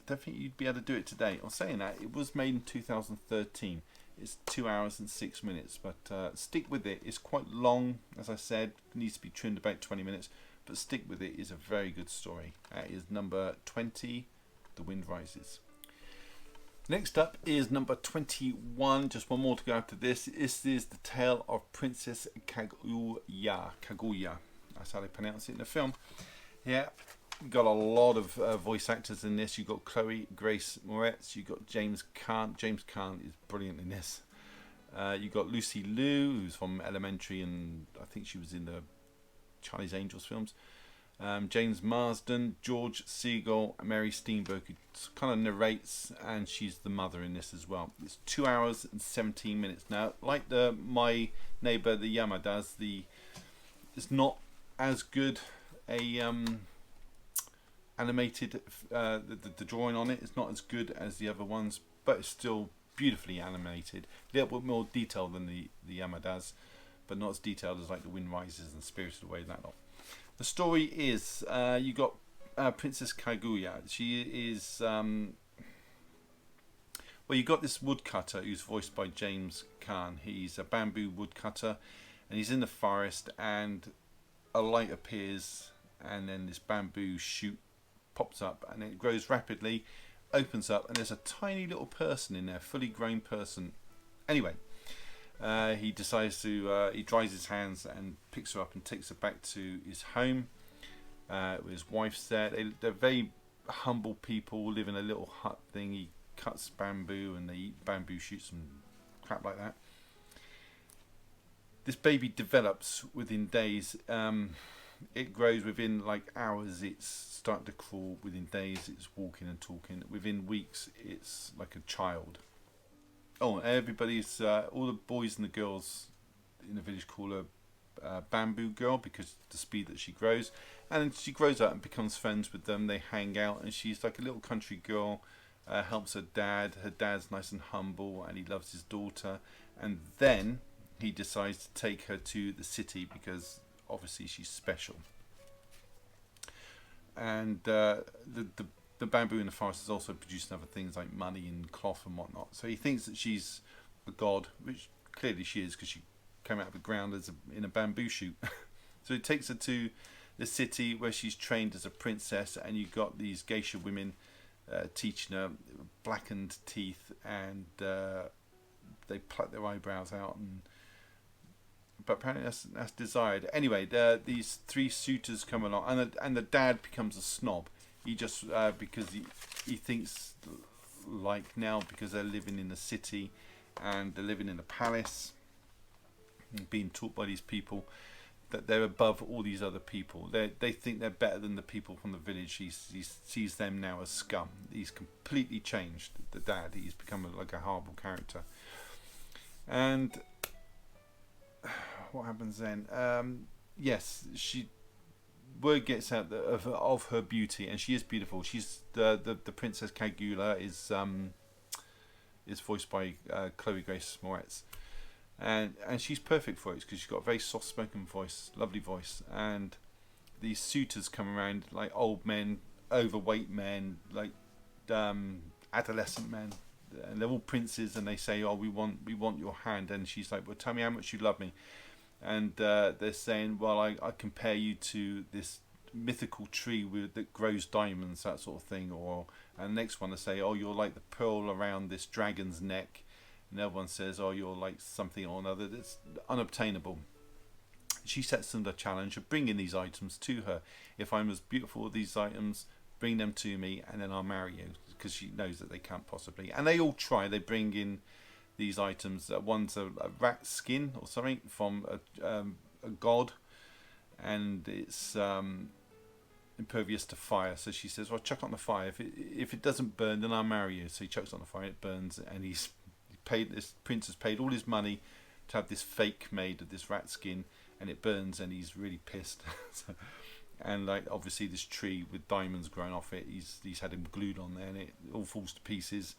don't think you'd be able to do it today. I'm saying that it was made in 2013. It's 2 hours and 6 minutes, but stick with it. It's quite long, as I said. It needs to be trimmed about 20 minutes, but stick with it. It's a very good story. That is number 20, The Wind Rises. Next up is number 21. Just one more to go after this. This is the tale of Princess Kaguya. Kaguya. That's how they pronounce it in the film. Yeah. got a lot of voice actors in this. You've got Chloe Grace Moretz. You've got James Caan. James Caan is brilliant in this. You've got Lucy Liu, who's from Elementary, and I think she was in the Charlie's Angels films. James Marsden, George Segal, and Mary Steenburgen, who kind of narrates, and she's the mother in this as well. It's 2 hours and 17 minutes. Now, like My Neighbour the Yamadas, it's not as good a animated. The drawing on it is not as good as the other ones, but it's still beautifully animated. A little bit more detailed than the Yamadas, but not as detailed as like The Wind Rises and Spirited Away. That lot. The story is you got Princess Kaguya. She is well, you got this woodcutter who's voiced by James Caan. He's a bamboo woodcutter, and he's in the forest, and a light appears, and then this bamboo shoot pops up, and it grows rapidly, opens up, and there's a tiny little person in there, fully grown person. Anyway, he decides to he dries his hands and picks her up and takes her back to his home. His wife's there. They're very humble people, live in a little hut thing. He cuts bamboo and they eat bamboo shoots and crap like that. This baby develops within days. It grows within like hours. It's starting to crawl. Within days, it's walking and talking. Within weeks, it's like a child. Oh, everybody's all the boys and the girls in the village call her Bamboo Girl because the speed that she grows. And she grows up and becomes friends with them. They hang out, and she's like a little country girl. Helps her dad. Her dad's nice and humble, and he loves his daughter. And then he decides to take her to the city because obviously she's special. And the bamboo in the forest is also producing other things like money and cloth and whatnot. So he thinks that she's a god, which clearly she is because she came out of the ground in a bamboo shoot. So he takes her to the city where she's trained as a princess, and you've got these geisha women teaching her, blackened teeth, and they pluck their eyebrows out, but apparently that's desired. Anyway, these three suitors come along, and the dad becomes a snob. He just because he thinks like now because they're living in the city and they're living in a palace and being taught by these people that they're above all these other people. They think they're better than the people from the village. He sees them now as scum. He's completely changed. The dad. He's become like a horrible character. And what happens then? Yes, word gets out of her beauty, and she is beautiful. She's the Princess Kaguya is voiced by Chloe Grace Moretz, and she's perfect for it because she's got a very soft-spoken voice, lovely voice. And these suitors come around like old men, overweight men, like adolescent men, and they're all princes, and they say, "Oh, we want your hand." And she's like, "Well, tell me how much you love me." And they're saying, "Well, I compare you to this mythical tree that grows diamonds," that sort of thing. And the next one they say, "Oh, you're like the pearl around this dragon's neck." And the other one says, "Oh, you're like something or another that's unobtainable." She sets them the challenge of bringing these items to her. If I'm as beautiful as these items, bring them to me, and then I'll marry you. Because she knows that they can't possibly. And they all try. They bring in these items. One's a rat skin or something from a god, and it's impervious to fire. So she says, "Well, chuck it on the fire. If it doesn't burn, then I'll marry you." So he chucks it on the fire. It burns, and this prince has paid all his money to have this fake made of this rat skin, and it burns, and he's really pissed. And like obviously this tree with diamonds growing off it, he's had him glued on there, and it all falls to pieces.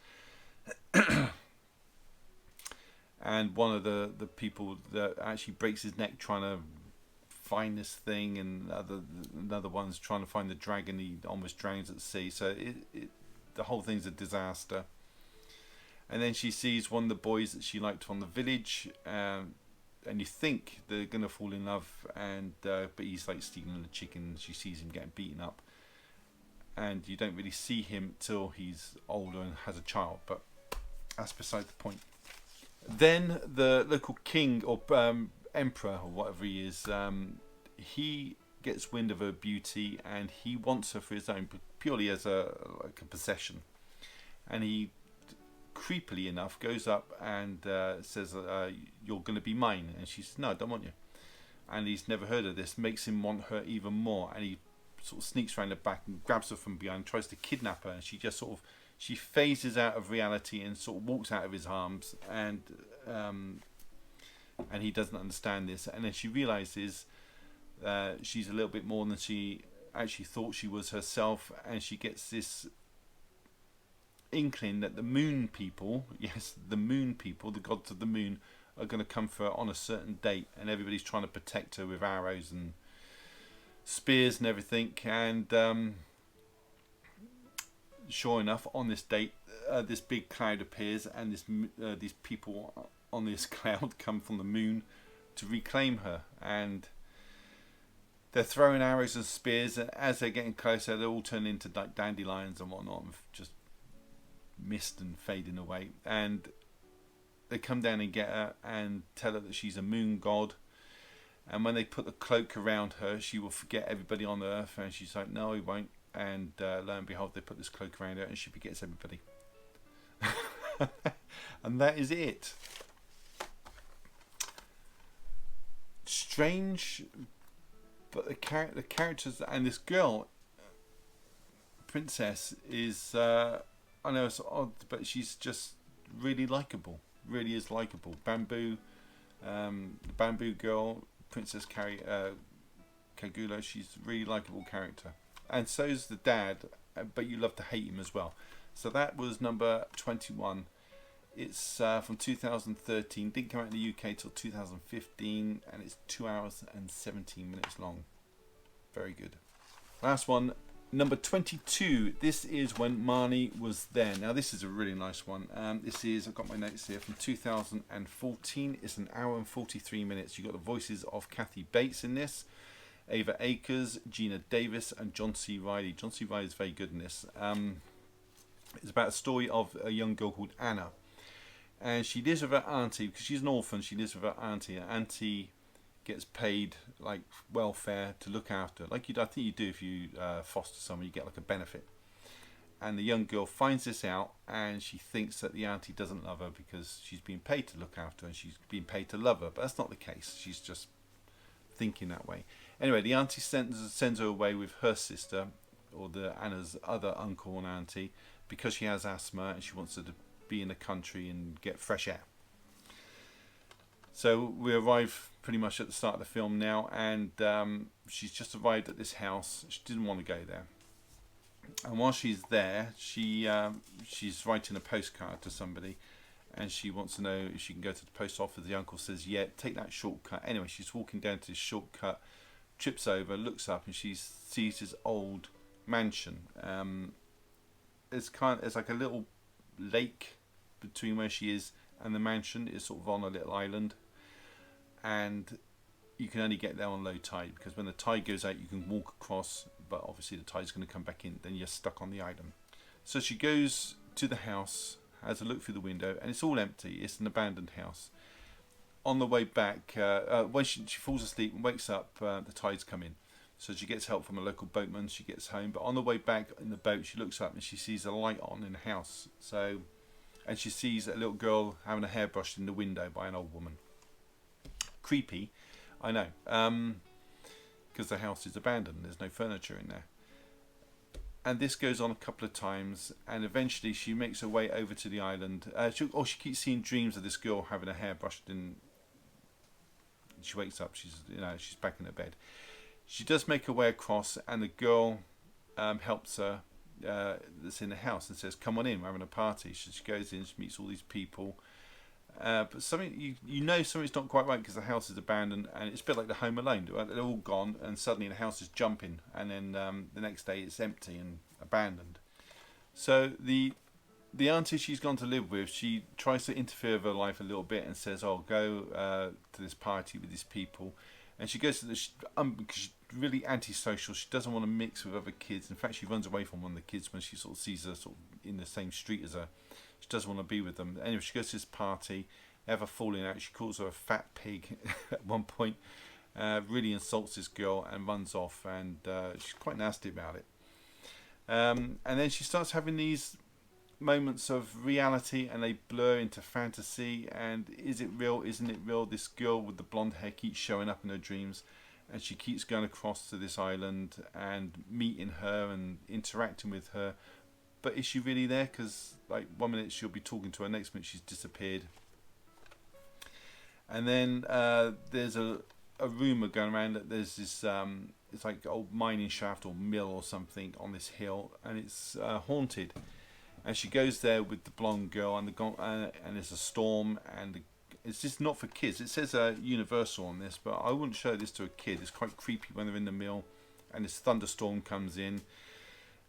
And one of the people that actually breaks his neck trying to find this thing, and another one's trying to find the dragon. He almost drowns at sea. So the whole thing's a disaster. And then she sees one of the boys that she liked from the village, and you think they're gonna fall in love, but he's like stealing the chicken. She sees him getting beaten up, and you don't really see him till he's older and has a child. But that's beside the point. Then the local king or emperor or whatever he is, he gets wind of her beauty, and he wants her for his own, purely as like a possession. And he, creepily enough, goes up and says, "You're going to be mine." And she says, "No, I don't want you." And he's never heard of this, makes him want her even more. And he sort of sneaks around the back and grabs her from behind, tries to kidnap her, and she just sort of, she phases out of reality and sort of walks out of his arms, and he doesn't understand this. And then she realizes she's a little bit more than she actually thought she was herself, and she gets this inkling that the moon people, yes, the moon people, the gods of the moon, are going to come for her on a certain date, and everybody's trying to protect her with arrows and spears and everything. And sure enough, on this date, this big cloud appears, and these people on this cloud come from the moon to reclaim her. And they're throwing arrows and spears, and as they're getting closer, they all turn into like dandelions and whatnot, and just mist and fading away. And they come down and get her and tell her that she's a moon god. And when they put the cloak around her, she will forget everybody on earth. And she's like, "No, he won't." And lo and behold, they put this cloak around her, and she forgets everybody. And that is it. Strange, but the characters, and this girl, princess, is I know it's odd, but she's just really likable. Really is likable. The bamboo girl, Princess Kaguya, she's a really likable character. And so's the dad, but you love to hate him as well. So that was number 21. It's from 2013. Didn't come out in the UK till 2015, and it's 2 hours and 17 minutes long. Very good. Last one, number 22. This is When Marnie Was There. Now this is a really nice one. This is, I've got my notes here, from 2014. It's an hour and 43 minutes. You've got the voices of Kathy Bates in this, Ava Akers, Gina Davis, and John C. Reilly. John C. Reilly is very good in this. It's about a story of a young girl called Anna, and she lives with her auntie because she's an orphan. She lives with her auntie. Her auntie gets paid like welfare to look after, like I think you do if you foster someone, you get like a benefit. And the young girl finds this out, and she thinks that the auntie doesn't love her because she's being paid to look after her, and she's being paid to love her. But that's not the case. She's just thinking that way. Anyway, the auntie sends her away with her sister, or Anna's other uncle and auntie, because she has asthma and she wants her to be in the country and get fresh air. So we arrive pretty much at the start of the film now, and she's just arrived at this house. She didn't want to go there, and while she's there, she's writing a postcard to somebody, and she wants to know if she can go to the post office. The uncle says, "Yeah, take that shortcut." Anyway, she's walking down to this shortcut, trips over, looks up, and she sees this old mansion. It's like a little lake between where she is and the mansion. Is sort of on a little island, and you can only get there on low tide, because when the tide goes out you can walk across, but obviously the tide's going to come back in, then you're stuck on the island. So she goes to the house, has a look through the window, and it's all empty. It's an abandoned house. On the way back, when she falls asleep and wakes up, the tide's come in. So she gets help from a local boatman. She gets home, but on the way back in the boat, she looks up and she sees a light on in the house. And she sees a little girl having a hair brushed in the window by an old woman. Creepy, I know, because the house is abandoned. There's no furniture in there. And this goes on a couple of times, and eventually she makes her way over to the island. She keeps seeing dreams of this girl having her hair brushed in. She wakes up. She's back in her bed. She does make her way across, and the girl helps her that's in the house and says, "Come on in, we're having a party." So she goes in, she meets all these people. But something something's not quite right, because the house is abandoned, and it's a bit like the Home Alone. They're all gone, and suddenly the house is jumping, and then the next day it's empty and abandoned. So the auntie she's gone to live with, she tries to interfere with her life a little bit and says, "Oh, go to this party with these people." And she goes to because she's really antisocial. She doesn't want to mix with other kids. In fact, she runs away from one of the kids when she sort of sees her sort of in the same street as her. She doesn't want to be with them. Anyway, she goes to this party. They have a falling out. She calls her a fat pig at one point. really insults this girl and runs off, and she's quite nasty about it. And then she starts having these moments of reality, and they blur into fantasy. And is it real? Isn't it real? This girl with the blonde hair keeps showing up in her dreams, and she keeps going across to this island and meeting her and interacting with her. But is she really there? Because like 1 minute she'll be talking to her, next minute she's disappeared. And then there's a rumour going around that there's this it's like old mining shaft or mill or something on this hill, and it's haunted. And she goes there with the blonde girl, and and there's a storm, and it's just not for kids. It says Universal on this, but I wouldn't show this to a kid. It's quite creepy when they're in the mill, and this thunderstorm comes in,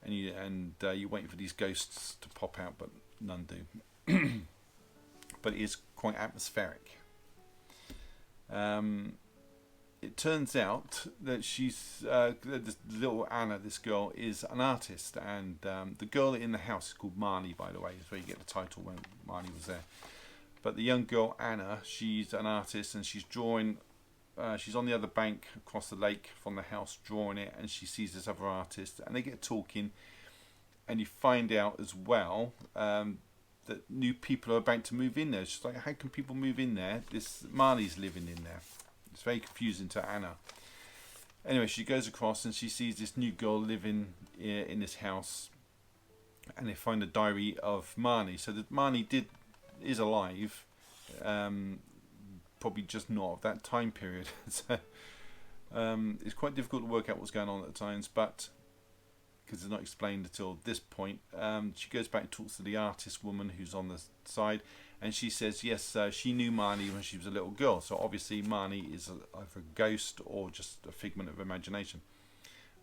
and you're waiting for these ghosts to pop out, but none do. But it is quite atmospheric. It turns out that she's this little Anna, this girl, is an artist, and the girl in the house is called Marnie, by the way. That's where you get the title, when Marnie was there. But the young girl Anna, she's an artist, and she's drawing. She's on the other bank across the lake from the house, drawing it, and she sees this other artist, and they get talking, and you find out as well that new people are about to move in there. She's like, how can people move in there? This Marnie's living in there. It's very confusing to Anna. Anyway, she goes across and she sees this new girl living in this house, and they find a diary of Marnie. So that Marnie is alive, probably just not of that time period. So it's quite difficult to work out what's going on at the times, but because it's not explained until this point. She goes back and talks to the artist woman who's on the side, and she says yes, she knew Marnie when she was a little girl, so obviously Marnie is either a ghost or just a figment of imagination.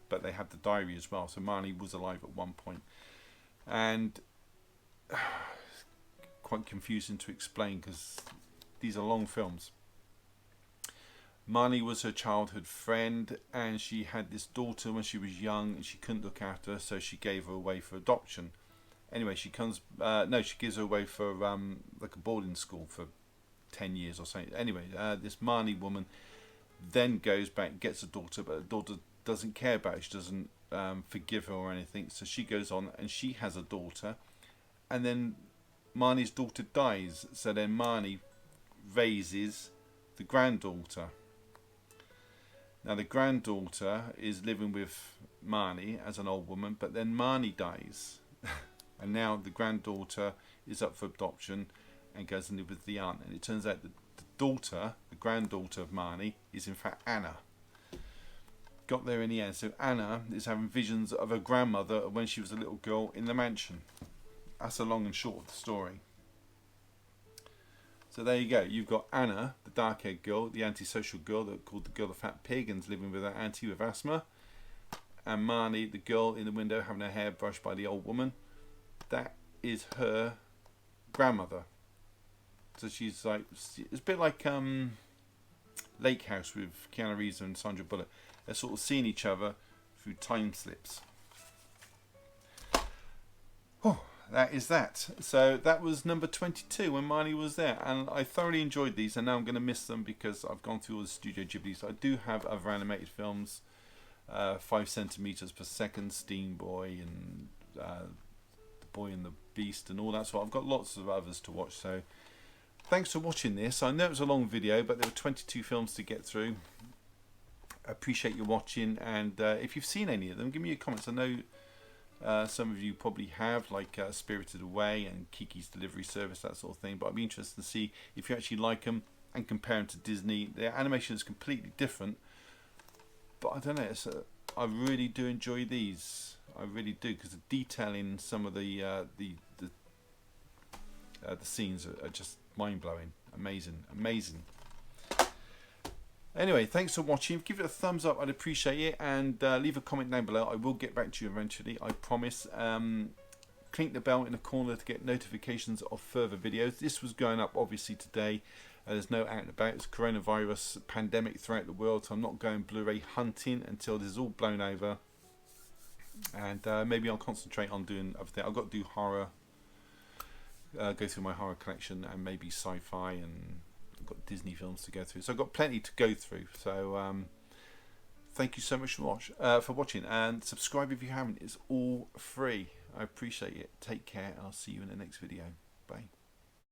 But they have the diary as well, so Marnie was alive at one point. And quite confusing to explain because these are long films. Marnie was her childhood friend, and she had this daughter when she was young, and she couldn't look after her, so she gave her away for adoption. Anyway, she gives her away for like a boarding school for 10 years or something. Anyway, this Marnie woman then goes back, gets a daughter, but the daughter doesn't care about it. She doesn't forgive her or anything, so she goes on and she has a daughter, and then Marnie's daughter dies, so then Marnie raises the granddaughter. Now the granddaughter is living with Marnie as an old woman, but then Marnie dies. And now the granddaughter is up for adoption and goes and lives with the aunt. And it turns out that the granddaughter of Marnie, is in fact Anna. Got there in the end. So Anna is having visions of her grandmother when she was a little girl in the mansion. That's the long and short of the story. So there you go. You've got Anna, the dark-haired girl, the antisocial girl called the girl the fat pig, and's living with her auntie with asthma. And Marnie, the girl in the window having her hair brushed by the old woman. That is her grandmother. So she's like, it's a bit like Lake House with Keanu Reeves and Sandra Bullock. They're sort of seeing each other through time slips. Oh, that is that. So that was number 22 when Marnie was there, and I thoroughly enjoyed these, and now I'm going to miss them because I've gone through all the Studio Ghibli. So I do have other animated films, 5 centimeters per second, Steam Boy, and The Boy and the Beast, and all that sort. I've got lots of others to watch. So thanks for watching this. I know it was a long video, but there were 22 films to get through. I appreciate you watching, and if you've seen any of them, give me your comments. I know some of you probably have, like Spirited Away and Kiki's Delivery Service, that sort of thing, but I'd be interested to see if you actually like them and compare them to Disney. Their animation is completely different, but I don't know, I really do enjoy these. I really do, because the detail in some of the scenes are just mind-blowing. Amazing. Anyway, thanks for watching. Give it a thumbs up, I'd appreciate it, and leave a comment down below. I will get back to you eventually, I promise. Click the bell in the corner to get notifications of further videos. This was going up obviously today. There's no out and about. It's coronavirus pandemic throughout the world, so I'm not going Blu-ray hunting until this is all blown over. And maybe I'll concentrate on doing other things. I've got to do horror, go through my horror collection, and maybe sci-fi and I've got Disney films to go through, so I've got plenty to go through. So thank you so much for watching, and subscribe if you haven't. It's all free. I appreciate it. Take care, and I'll see you in the next video. Bye.